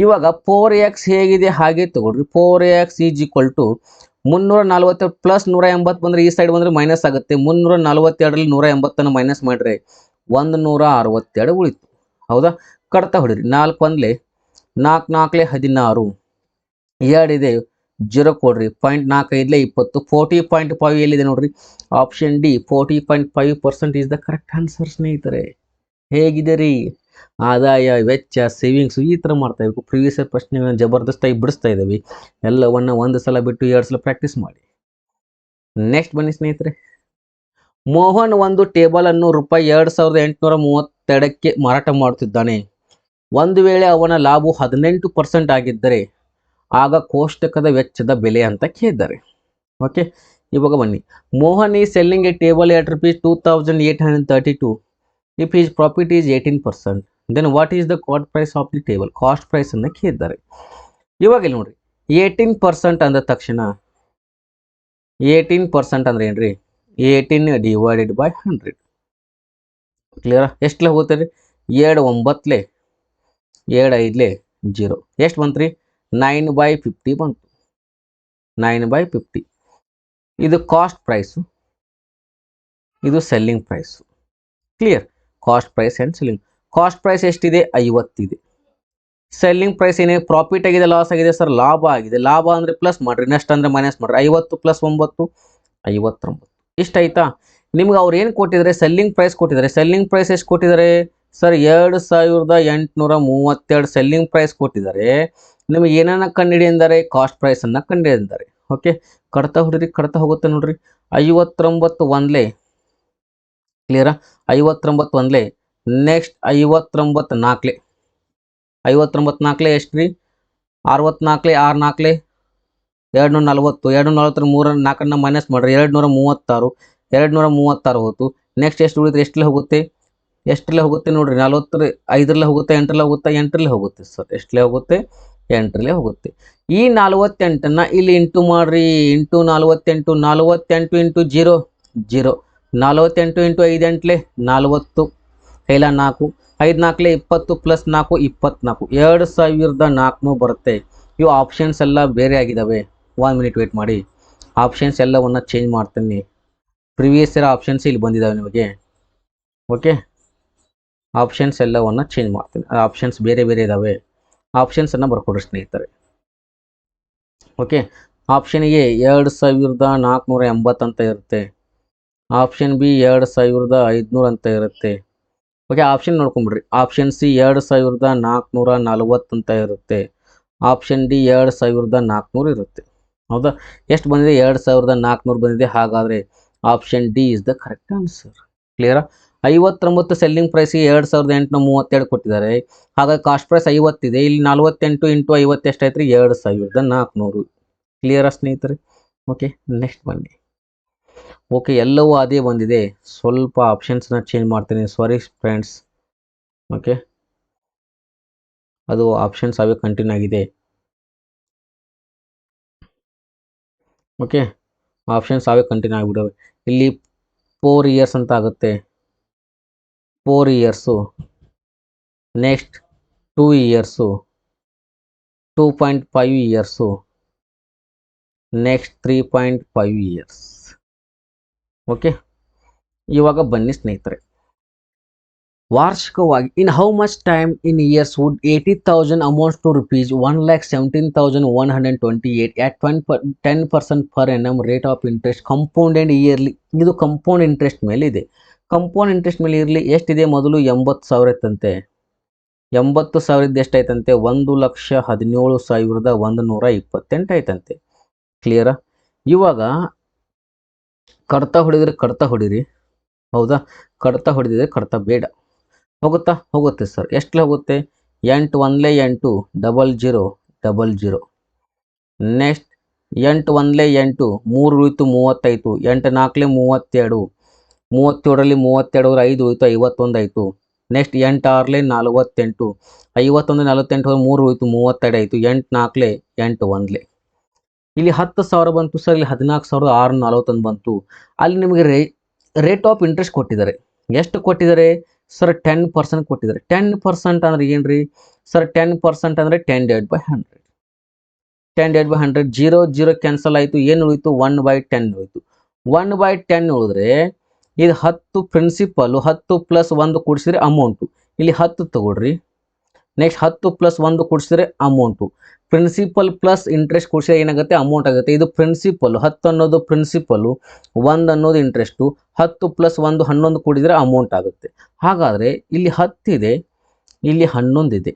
ಇವಾಗ 4x ಹೇಗಿದೆ ಹಾಗೆ ತಗೊಳ್ರಿ. 4x is equal to 342 plus 180 ಬಂದರೆ ಈ ಸೈಡ್ ಬಂದರೆ ಮೈನಸ್ ಆಗುತ್ತೆ. 342ರಲ್ಲಿ 180 ಮೈನಸ್ ಮಾಡಿದ್ರೆ 162 ಉಳಿತು. ಹೌದಾ? ಕಡ್ತಾ ಹೊಡಿರಿ. 4 ಒಂದ್ಲೆ 4 4 16, 2 ಇದೆ 0 ಕೊಡ್ರಿ, 0.45 20, 40.5 ಎಲ್ಲಿದೆ ನೋಡ್ರಿ, option D 40.5% is the correct answer ಸ್ನೇಹಿತರೆ. ಹೇಗಿದೆ ರೀ? ಆದಾಯ, ವೆಚ್ಚ, ಸೇವಿಂಗ್ಸ್ ಈ ಥರ ಮಾಡ್ತಾ ಇರಬೇಕು. ಪ್ರೀವಿಯಸ್ ಪ್ರಶ್ನೆ ಜಬರ್ದಸ್ತಾಗಿ ಬಿಡಿಸ್ತಾ ಇದ್ದೀವಿ. ಎಲ್ಲವನ್ನ ಒಂದು ಸಲ ಬಿಟ್ಟು 2 ಸಲ ಪ್ರಾಕ್ಟೀಸ್ ಮಾಡಿ. ನೆಕ್ಸ್ಟ್ ಬನ್ನಿ ಸ್ನೇಹಿತರೆ. ಮೋಹನ್ ಒಂದು ಟೇಬಲ್ ಅನ್ನು ರೂಪಾಯಿ 2832ಕ್ಕೆ ಮಾರಾಟ ಮಾಡುತ್ತಿದ್ದಾನೆ. ಒಂದು ವೇಳೆ ಅವನ ಲಾಭ 18% ಆಗಿದ್ದರೆ ಆಗ ಕೋಷ್ಟಕದ ವೆಚ್ಚದ ಬೆಲೆ ಅಂತ ಕೇಳಿದ್ದಾರೆ. ಓಕೆ, ಇವಾಗ ಬನ್ನಿ. Mohan is selling a table at rupees 2832. If his profit is 18%, then what is the cost price of the table? Cost price ಅನ್ನು ಕೇಳಿದ್ದಾರೆ. ಇವಾಗ ಇಲ್ಲಿ ನೋಡ್ರಿ, 18% ಅಂದ ತಕ್ಷಣ 18% ಅಂದ್ರೆ ಏನ್ರಿ? 18 ಡಿವೈಡೆಡ್ ಬೈ 100. ಕ್ಲಿಯರಾ? ಎಷ್ಟಲೆ ಹೋಗುತ್ತೆ ರೀ? 2 9 2 5 0. ಎಷ್ಟು ಬಂತು ರೀ? 9/50 ಬಂತು. 9/50. ಇದು ಕಾಸ್ಟ್ ಪ್ರೈಸು, ಇದು selling price. Clear? Cost price and selling. Cost price ಎಷ್ಟಿದೆ? 50 ಇದೆ. ಸೆಲ್ಲಿಂಗ್ ಪ್ರೈಸ್ ಏನೇ ಪ್ರಾಫಿಟ್ ಆಗಿದೆ, ಲಾಸ್ ಆಗಿದೆ ಸರ್? ಲಾಭ ಆಗಿದೆ. ಲಾಭ ಅಂದರೆ ಪ್ಲಸ್ ಮಾಡಿರಿ, ನಷ್ಟ ಅಂದರೆ ಮೈನಸ್ ಮಾಡಿರಿ. 50 + 9 59. ಇಷ್ಟ ಆಯ್ತಾ? ನಿಮ್ಗೆ ಅವ್ರು ಏನು ಕೊಟ್ಟಿದ್ದಾರೆ? ಸೆಲ್ಲಿಂಗ್ ಪ್ರೈಸ್ ಕೊಟ್ಟಿದ್ದಾರೆ. ಸೆಲ್ಲಿಂಗ್ ಪ್ರೈಸ್ ಎಷ್ಟು ಕೊಟ್ಟಿದ್ದಾರೆ ಸರ್? 2832 ಸೆಲ್ಲಿಂಗ್ ಪ್ರೈಸ್ ಕೊಟ್ಟಿದ್ದಾರೆ. ನಿಮಗೆ ಏನನ್ನ ಕಂಡುಹಿಡಿ ಎಂದರೆ ಕಾಸ್ಟ್ ಪ್ರೈಸನ್ನು ಕಂಡುಹಿಡಿ ಎಂದರೆ. ಓಕೆ, ಕಡ್ತಾ ಹೊಡಿರಿ, ಕಡ್ತಾ ಹೋಗುತ್ತೆ ನೋಡ್ರಿ. 59 ಒಂದ್ಲೆ, ಕ್ಲಿಯರಾ? 59 ಒಂದ್ಲೆ. ನೆಕ್ಸ್ಟ್ 59 ನಾಲ್ಕಲೆ. 59 ನಾಲ್ಕಲೆ ಎಷ್ಟು ರೀ? 64 6 4 240. 240 3 4 ಮೈನಸ್ ಮಾಡಿರಿ, 236. 236 ಹೋಯ್ತು. ನೆಕ್ಸ್ಟ್ ಎಷ್ಟು ಉಳಿದ್ರೆ? ಎಷ್ಟಲ್ಲೇ ಹೋಗುತ್ತೆ? ಎಷ್ಟರಲ್ಲೇ ಹೋಗುತ್ತೆ ನೋಡ್ರಿ? 40 5ರಲ್ಲೇ ಹೋಗುತ್ತೆ, 8ರಲ್ಲೇ ಹೋಗುತ್ತೆ, 8ರಲ್ಲೇ ಹೋಗುತ್ತೆ ಸರ್. ಎಷ್ಟಲ್ಲೇ ಹೋಗುತ್ತೆ? 8ರಲ್ಲೇ ಹೋಗುತ್ತೆ. ಈ 48ನ್ನು ಇಲ್ಲಿ ಇಂಟು ಮಾಡ್ರಿ. Into 48, 48 into 0 0. 48 ಇಂಟು 5 8 40 ಇಲ್ಲ 4, 5 4 20 + 4 24. 2400 ಬರುತ್ತೆ. ಇವು ಆಪ್ಷನ್ಸ್ ಎಲ್ಲ ಬೇರೆ ಆಗಿದ್ದಾವೆ. 1 ಮಿನಿಟ್ ವೇಟ್ ಮಾಡಿ. ಆಪ್ಷನ್ಸ್ ಎಲ್ಲವನ್ನು ಚೇಂಜ್ ಮಾಡ್ತೀನಿ. ಪ್ರಿವಿಯಸ್ ಇರೋ ಆಪ್ಷನ್ಸ್ ಇಲ್ಲಿ ಬಂದಿದ್ದಾವೆ ನಿಮಗೆ. ಓಕೆ, ಆಪ್ಷನ್ಸ್ ಎಲ್ಲವನ್ನು ಚೇಂಜ್ ಮಾಡ್ತೀನಿ. ಆಪ್ಷನ್ಸ್ ಬೇರೆ ಬೇರೆ ಇದ್ದಾವೆ. ಆಪ್ಷನ್ಸನ್ನು ಬರ್ಕೊಡ್ರಿ ಸ್ನೇಹಿತರೆ. ಓಕೆ, ಆಪ್ಷನ್ ಎ 2480 ಅಂತ ಇರುತ್ತೆ. ಆಪ್ಷನ್ ಬಿ 2500 ಅಂತ ಇರುತ್ತೆ. ಓಕೆ, ಆಪ್ಷನ್ ನೋಡ್ಕೊಂಬಿಡ್ರಿ. ಆಪ್ಷನ್ ಸಿ 2440 ಅಂತ ಇರುತ್ತೆ. ಆಪ್ಷನ್ ಡಿ 2400 ಇರುತ್ತೆ. ಹೌದಾ? ಎಷ್ಟು ಬಂದಿದೆ? 2400 ಬಂದಿದೆ. ಹಾಗಾದರೆ option D is the correct answer. ಕ್ಲಿಯರಾ? 59 ಸೆಲ್ಲಿಂಗ್ ಪ್ರೈಸ್ಗೆ 2832 ಕೊಟ್ಟಿದ್ದಾರೆ. ಹಾಗಾಗಿ ಕಾಸ್ಟ್ ಪ್ರೈಸ್ 50 ಇದೆ. ಇಲ್ಲಿ 48 ಇಂಟು 50 ಎಷ್ಟಾಯ್ತು ರೀ? 2400. ಕ್ಲಿಯರಾ ಸ್ನೇಹಿತರೆ? ಓಕೆ, ನೆಕ್ಸ್ಟ್ ಬನ್ನಿ. ಓಕೆ, ಎಲ್ಲವೂ ಅದೇ ಬಂದಿದೆ. ಸ್ವಲ್ಪ ಆಪ್ಷನ್ಸ್ನ ಚೇಂಜ್ ಮಾಡ್ತೀನಿ. Sorry friends. ಓಕೆ, ಅದು ಆಪ್ಷನ್ಸ್ ಅವೇ ಕಂಟಿನ್ಯೂ ಆಗಿದೆ. ಓಕೆ, ಆಪ್ಷನ್ಸ್ ಅವೇ ಕಂಟಿನ್ಯೂ ಆಗಿಬಿಡವೆ. ಇಲ್ಲಿ 4 ಇಯರ್ಸ್ ಅಂತ ಆಗುತ್ತೆ. 4 years. Next 2 years, 2.5 years, next 3.5 years. Okay, ಇವಾಗ ಬನ್ನಿ ಸ್ನೇಹಿತರೆ. ವಾರ್ಷಿಕವಾಗಿ in how much time in years would 80,000 amounts to rupees 1,17,128 at 10% per annum rate of interest compounded yearly. ಇದು ಕಂಪೌಂಡ್ ಇಂಟ್ರೆಸ್ಟ್ ಮೇಲೆ ಇದೆ. ಕಂಪೌಂಡ್ ಇಂಟ್ರೆಸ್ಟ್ ಮೇಲೆ ಇರಲಿ. ಎಷ್ಟಿದೆ? ಮೊದಲು 80,000 ಇತ್ತಂತೆ. 80,000 ಎಷ್ಟಾಯ್ತಂತೆ? 1,17,128 ಆಯ್ತಂತೆ. ಕ್ಲಿಯರಾ? ಇವಾಗ ಕಡ್ತಾ ಹೊಡಿರಿ. ಹೌದಾ? ಕಡ್ತಾ ಹೊಡೆದಿದ್ರೆ ಕಡ್ತಾ ಬೇಡ. ಹೋಗುತ್ತಾ? ಹೋಗುತ್ತೆ ಸರ್. ಎಷ್ಟು ಹೋಗುತ್ತೆ? 8 1 8 00 00. ನೆಕ್ಸ್ಟ್ 8 1 8 3 ಉಳಿತು 35. 8 4 32. 37ರಲ್ಲಿ 32 5 ಉಳಿತು 51 ಆಯಿತು. ನೆಕ್ಸ್ಟ್ 8 6 48. 51 48 3 ಉಳಿತು 32 ಆಯಿತು. 8 4 8 1. ಇಲ್ಲಿ 10,000 ಬಂತು ಸರ್. ಇಲ್ಲಿ 14,641 ಬಂತು. ಅಲ್ಲಿ ನಿಮಗೆ ರೇಟ್ ಆಫ್ ಇಂಟ್ರೆಸ್ಟ್ ಕೊಟ್ಟಿದ್ದಾರೆ. ಎಷ್ಟು ಕೊಟ್ಟಿದ್ದಾರೆ ಸರ್? 10% ಕೊಟ್ಟಿದ್ದಾರೆ. 10% ಅಂದರೆ ಏನು ರೀ ಸರ್? 10% ಅಂದರೆ 10/100. 10/100. 0 0 ಕ್ಯಾನ್ಸಲ್ ಆಯಿತು. ಏನು ಉಳಿತು? 1/10 ಉಳಿತು. 1/10 ಉಳಿದ್ರೆ ಇದು 10 ಪ್ರಿನ್ಸಿಪಲ್ಲು, 10 ಪ್ಲಸ್ 1 ಕೂಡಿಸಿದ್ರೆ ಅಮೌಂಟು. ಇಲ್ಲಿ 10 ತಗೊಳ್ರಿ. ನೆಕ್ಸ್ಟ್ 10 ಪ್ಲಸ್ 1 ಕೂಡಿಸಿದ್ರೆ ಅಮೌಂಟು. ಪ್ರಿನ್ಸಿಪಲ್ ಪ್ಲಸ್ ಇಂಟ್ರೆಸ್ಟ್ ಕೂಡಿಸಿದ್ರೆ ಏನಾಗುತ್ತೆ, ಅಮೌಂಟ್ ಆಗುತ್ತೆ. ಇದು ಪ್ರಿನ್ಸಿಪಲ್ಲು, 10 ಅನ್ನೋದು ಪ್ರಿನ್ಸಿಪಲ್ಲು, 1 ಅನ್ನೋದು ಇಂಟ್ರೆಸ್ಟು. 10 ಪ್ಲಸ್ 1 11 ಕೂಡಿದರೆ ಅಮೌಂಟ್ ಆಗುತ್ತೆ. ಹಾಗಾದರೆ ಇಲ್ಲಿ 10 ಇದೆ, ಇಲ್ಲಿ 11 ಇದೆ.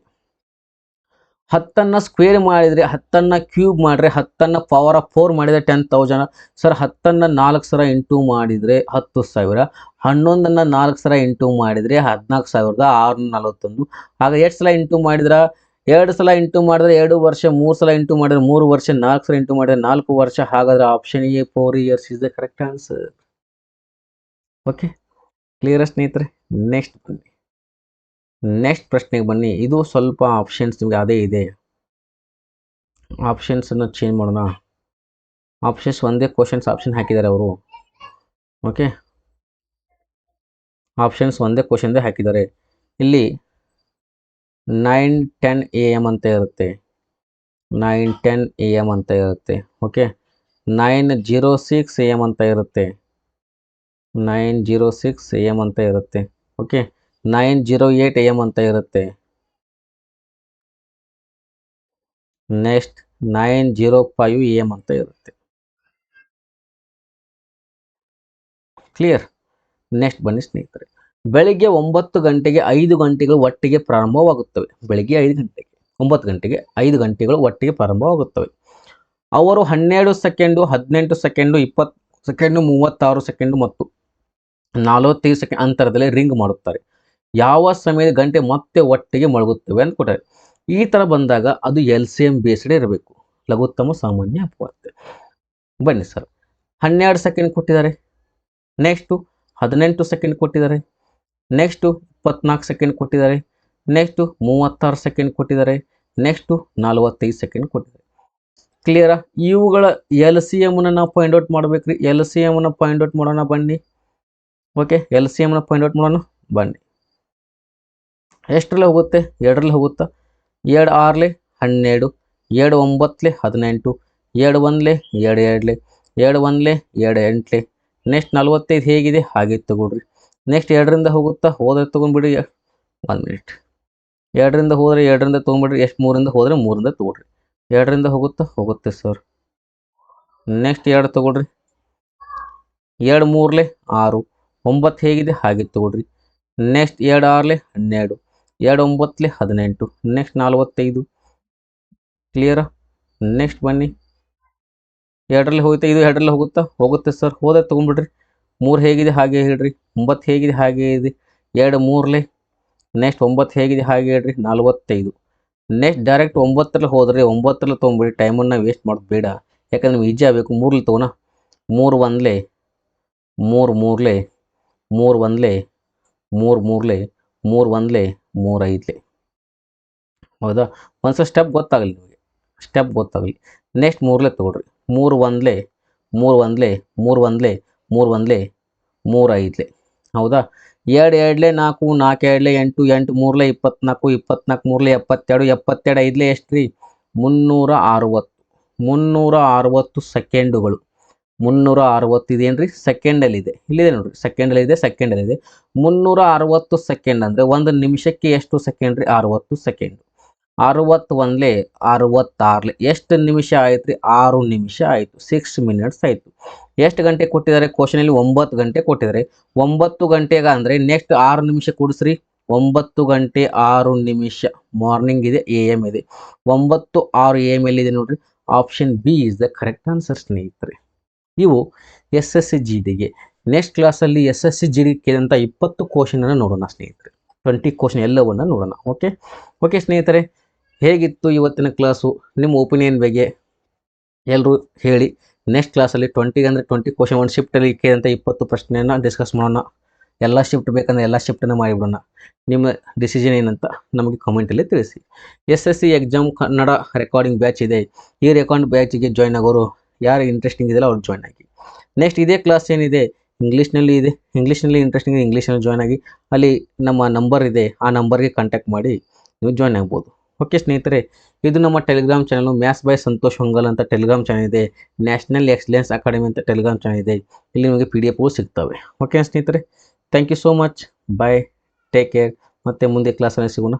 10ನ್ನು ಸ್ಕ್ವೇರ್ ಮಾಡಿದರೆ, 10ನ್ನು ಕ್ಯೂಬ್ ಮಾಡಿದ್ರೆ, 10ನ್ನು ಪವರ್ ಆಫ್ 4 ಮಾಡಿದರೆ 10,000. ಸರ್ 10ನ್ನು 4 ಸಲ ಇಂಟು ಮಾಡಿದರೆ 10,000. 11ನ್ನು 4 ಸಲ ಇಂಟು ಮಾಡಿದರೆ 14,641. ಆಗ ಎಷ್ಟು ಸಲ ಇಂಟು ಮಾಡಿದ್ರೆ, 2 ಸಲ ಇಂಟು ಮಾಡಿದ್ರೆ 2 ವರ್ಷ, 3 ಸಲ ಇಂಟು ಮಾಡಿದ್ರೆ 3 ವರ್ಷ, 4 ಸಲ ಇಂಟು ಮಾಡಿದ್ರೆ 4 ವರ್ಷ. ಹಾಗಾದರೆ option A 4 years is the correct answer. Okay, clear ಸ್ನೇಹಿತರೆ. ನೆಕ್ಸ್ಟ್ ಬನ್ನಿ, ನೆಕ್ಸ್ಟ್ ಪ್ರಶ್ನೆಗೆ ಬನ್ನಿ. ಇದು ಸ್ವಲ್ಪ ಆಪ್ಷನ್ಸ್ ನಿಮಗೆ ಅದೇ ಇದೆ. ಆಪ್ಷನ್ಸನ್ನು ಚೇಂಜ್ ಮಾಡೋಣ. ಆಪ್ಷನ್ಸ್ ಒಂದೇ ಕ್ವಶನ್ಸ್ ಆಪ್ಷನ್ ಹಾಕಿದ್ದಾರೆ ಅವರು. ಓಕೆ, ಆಪ್ಷನ್ಸ್ ಒಂದೇ ಕ್ವಶನ್ದೇ ಹಾಕಿದ್ದಾರೆ. ಇಲ್ಲಿ 9:10 AM ಅಂತ ಇರುತ್ತೆ, 9:10 AM ಅಂತ ಇರುತ್ತೆ. ಓಕೆ, 9:06 AM ಅಂತ ಇರುತ್ತೆ, 9:06 AM ಅಂತ ಇರುತ್ತೆ. ಓಕೆ, 9:08 AM ಅಂತ ಇರುತ್ತೆ. ನೆಕ್ಸ್ಟ್ 9:05 AM ಅಂತ ಇರುತ್ತೆ. ಕ್ಲಿಯರ್. ನೆಕ್ಸ್ಟ್ ಬನ್ನಿ ಸ್ನೇಹಿತರೆ. ಬೆಳಿಗ್ಗೆ 9 ಗಂಟೆಗೆ 5 ಗಂಟೆಗಳು ಒಟ್ಟಿಗೆ ಪ್ರಾರಂಭವಾಗುತ್ತವೆ. ಬೆಳಿಗ್ಗೆ 5 ಗಂಟೆಗೆ 9 ಗಂಟೆಗೆ 5 ಗಂಟೆಗಳು ಒಟ್ಟಿಗೆ ಪ್ರಾರಂಭವಾಗುತ್ತವೆ. ಅವರು 12 ಸೆಕೆಂಡು, 18 ಸೆಕೆಂಡು, 20 ಸೆಕೆಂಡು, 36 ಸೆಕೆಂಡು ಮತ್ತು 45 ಸೆಕೆಂಡ್ ಅಂತರದಲ್ಲಿ ರಿಂಗ್ ಮಾಡುತ್ತಾರೆ. ಯಾವ ಸಮಯದ ಗಂಟೆ ಮತ್ತೆ ಒಟ್ಟಿಗೆ ಮಲಗುತ್ತವೆ ಅಂತ ಕೊಟ್ಟರೆ, ಈ ಥರ ಬಂದಾಗ ಅದು LCM ಬೇಸ್ಡ್ ಇರಬೇಕು, ಲಘುತ್ತಮ ಸಾಮಾನ್ಯ ಅಪವರ್ತ್ಯ. ಬನ್ನಿ ಸರ್, 12 ಸೆಕೆಂಡ್ ಕೊಟ್ಟಿದ್ದಾರೆ, ನೆಕ್ಸ್ಟು 18 ಸೆಕೆಂಡ್ ಕೊಟ್ಟಿದ್ದಾರೆ, ನೆಕ್ಸ್ಟು 24 ಸೆಕೆಂಡ್ ಕೊಟ್ಟಿದ್ದಾರೆ, ನೆಕ್ಸ್ಟು 36 ಸೆಕೆಂಡ್ ಕೊಟ್ಟಿದ್ದಾರೆ, ನೆಕ್ಸ್ಟು 45 ಸೆಕೆಂಡ್ ಕೊಟ್ಟಿದ್ದಾರೆ. ಕ್ಲಿಯರಾ? ಇವುಗಳ LCMನ ನಾವು ಪಾಯಿಂಟ್ ಔಟ್ ಮಾಡಬೇಕ್ರಿ. LCMನ ಪಾಯಿಂಟ್ ಔಟ್ ಮಾಡೋಣ ಬನ್ನಿ. ಓಕೆ, LCMನ ಪಾಯಿಂಟ್ ಔಟ್ ಮಾಡೋಣ ಬನ್ನಿ. ಎಷ್ಟರಲ್ಲಿ ಹೋಗುತ್ತೆ? 2ರಲ್ಲಿ ಹೋಗುತ್ತಾ? 2 6 12, 2 9 18, 2 1 2 2, 2 1 2 8. ನೆಕ್ಸ್ಟ್ 45 ಹೇಗಿದೆ ಹಾಗೆ ತಗೊಳ್ರಿ. ನೆಕ್ಸ್ಟ್ 2ರಿಂದ ಹೋಗುತ್ತಾ? ಹೋದರೆ ತೊಗೊಂಡ್ಬಿಡಿ. 1 ಮಿನಿಟ್. 2ರಿಂದ ಹೋದರೆ 2ರಿಂದ ತೊಗೊಂಡ್ಬಿಡ್ರಿ. ಎಷ್ಟು? 3ರಿಂದ ಹೋದರೆ 3ರಿಂದ ತೊಗೊಳ್ರಿ. 2ರಿಂದ ಹೋಗುತ್ತಾ? ಹೋಗುತ್ತೆ ಸರ್. ನೆಕ್ಸ್ಟ್ 2 ತೊಗೊಳ್ರಿ. 2 3 6, 9 ಹೇಗಿದೆ ಹಾಗೆ ತಗೊಳ್ರಿ. Next 2 6 12, 2 9 18, next 45. ಕ್ಲಿಯರಾ? ನೆಕ್ಸ್ಟ್ ಬನ್ನಿ. 2ರಲ್ಲಿ ಹೋಗುತ್ತೆ, ಇದು 2ರಲ್ಲಿ ಹೋಗುತ್ತಾ? ಹೋಗುತ್ತೆ ಸರ್. ಹೋದರೆ ತೊಗೊಂಡ್ಬಿಡ್ರಿ. 3 ಹೇಗಿದೆ ಹಾಗೆ ಹೇಳ್ರಿ. 9 ಹೇಗಿದೆ ಹಾಗೆ ಇದೆ. 2 3, ನೆಕ್ಸ್ಟ್ 9 ಹೇಗಿದೆ ಹಾಗೆ ಹೇಳ್ರಿ. 45. ನೆಕ್ಸ್ಟ್ ಡೈರೆಕ್ಟ್ 9ರಲ್ಲಿ ಹೋದರೆ 9ರಲ್ಲಿ ತೊಗೊಂಡ್ಬಿಡಿ. ಟೈಮನ್ನು ವೇಸ್ಟ್ ಮಾಡೋದು ಬೇಡ, ಯಾಕಂದ್ರೆ ನಿಮ್ಗೆ ಈಜಿ ಆಗಬೇಕು. 3ರಲ್ಲಿ ತೊಗೋಣ. 3 1 3 3 3 1 3 3 3 1 3 5. ಹೌದಾ? ಒಂದ್ಸಲ ಸ್ಟೆಪ್ ಗೊತ್ತಾಗಲಿ ನಿಮಗೆ, ಸ್ಟೆಪ್ ಗೊತ್ತಾಗಲಿ. ನೆಕ್ಸ್ಟ್ 3ರಲ್ಲಿ ತೊಗೊಳ್ರಿ. 3 1 3 1 3 1 3 1 3 5. ಹೌದಾ? 2 2 4 4 2 8 8 3 24 24 3 72 72 5 ಎಷ್ಟು ರೀ? 360. 360 ಸೆಕೆಂಡುಗಳು. 360 ಇದೇನು ರೀ? ಸೆಕೆಂಡಲ್ಲಿದೆ. ಇಲ್ಲಿದೆ ನೋಡಿರಿ, ಸೆಕೆಂಡಲ್ಲಿದೆ, ಸೆಕೆಂಡಲ್ಲಿದೆ. 360 ಸೆಕೆಂಡ್ ಅಂದರೆ 1 ನಿಮಿಷಕ್ಕೆ ಎಷ್ಟು ಸೆಕೆಂಡ್ ರೀ? 60 ಸೆಕೆಂಡು. 61 66 ಎಷ್ಟು ನಿಮಿಷ ಆಯ್ತು ರೀ? 6 ನಿಮಿಷ ಆಯಿತು. 6 ಮಿನಿಟ್ಸ್ ಆಯಿತು. ಎಷ್ಟು ಗಂಟೆ ಕೊಟ್ಟಿದ್ದಾರೆ? ಕ್ವಶನಲ್ಲಿ 9 ಗಂಟೆ ಕೊಟ್ಟಿದ್ದಾರೆ. 9 ಗಂಟೆಗೆ ಅಂದರೆ ನೆಕ್ಸ್ಟ್ 6 ನಿಮಿಷ ಕೂಡಿಸ್ರಿ. 9 ಗಂಟೆ 6 ನಿಮಿಷ. ಮಾರ್ನಿಂಗ್ ಇದೆ, AM ಇದೆ. 9 6 AM ಎಲ್ಲಿದೆ ನೋಡ್ರಿ. Option B is the correct answer ಸ್ನೇಹಿತರೆ. ಇವು SSC GDಗೆ. ನೆಕ್ಸ್ಟ್ ಕ್ಲಾಸಲ್ಲಿ SSC GD ಕೇಳಿದಂಥ 20 ಕ್ವಶನನ್ನು ನೋಡೋಣ ಸ್ನೇಹಿತರೆ. 20 ಕ್ವಶನ್ ಎಲ್ಲವನ್ನು ನೋಡೋಣ. ಓಕೆ ಓಕೆ ಸ್ನೇಹಿತರೆ, ಹೇಗಿತ್ತು ಇವತ್ತಿನ ಕ್ಲಾಸು? ನಿಮ್ಮ ಒಪಿನಿಯನ್ ಬಗ್ಗೆ ಎಲ್ಲರೂ ಹೇಳಿ. ನೆಕ್ಸ್ಟ್ ಕ್ಲಾಸಲ್ಲಿ 20 ಅಂದರೆ 20 ಕ್ವಶನ್, ಒಂದು ಶಿಫ್ಟಲ್ಲಿ ಕೇಳಿದಂಥ 20 ಪ್ರಶ್ನೆಯನ್ನು ಡಿಸ್ಕಸ್ ಮಾಡೋಣ. ಎಲ್ಲ ಶಿಫ್ಟ್ ಬೇಕಂದರೆ ಎಲ್ಲ ಶಿಫ್ಟನ್ನು ಮಾಡಿಬಿಡೋಣ. ನಿಮ್ಮ ಡಿಸಿಷನ್ ಏನಂತ ನಮಗೆ ಕಮೆಂಟಲ್ಲಿ ತಿಳಿಸಿ. SSC exam Kannada recording batch ಇದೆ. ಈ ರೆಕಾರ್ಡಿಂಗ್ ಬ್ಯಾಚಿಗೆ ಜಾಯ್ನ್ ಆಗೋರು ಯಾರು ಇಂಟ್ರೆಸ್ಟಿಂಗ್ ಇದೆಯಲ್ಲ ಅವ್ರು ಜಾಯ್ನ್ ಆಗಿ. ನೆಕ್ಸ್ಟ್ ಇದೇ ಕ್ಲಾಸ್ ಏನಿದೆ ಇಂಗ್ಲೀಷ್ನಲ್ಲಿ ಇದೆ. ಇಂಗ್ಲೀಷ್ನಲ್ಲಿ ಇಂಟ್ರೆಸ್ಟಿಂಗ್ ಇದೆ, ಇಂಗ್ಲೀಷ್ನಲ್ಲಿ ಜಾಯ್ನ್ ಆಗಿ. ಅಲ್ಲಿ ನಮ್ಮ ನಂಬರ್ ಇದೆ, ಆ ನಂಬರ್ಗೆ ಕಾಂಟ್ಯಾಕ್ಟ್ ಮಾಡಿ ನೀವು ಜಾಯ್ನ್ ಆಗ್ಬೋದು. ಓಕೆ ಸ್ನೇಹಿತರೆ, ಇದು ನಮ್ಮ Telegram channel maths by Santosh Hongal ಅಂತ ಟೆಲಿಗ್ರಾಮ್ ಚಾನಲ್ ಇದೆ. ನ್ಯಾಷನಲ್ ಎಕ್ಸಲೆನ್ಸ್ ಅಕಾಡೆಮಿ ಅಂತ ಟೆಲಿಗ್ರಾಮ್ ಚಾನಲ್ ಇದೆ. ಇಲ್ಲಿ ನಿಮಗೆ PDF ಸಿಗ್ತವೆ. ಓಕೆ ಸ್ನೇಹಿತರೆ, thank you so much. Bye, take care. ಮತ್ತೆ ಮುಂದೆ ಕ್ಲಾಸಲ್ಲಿ ಸಿಗೋಣ.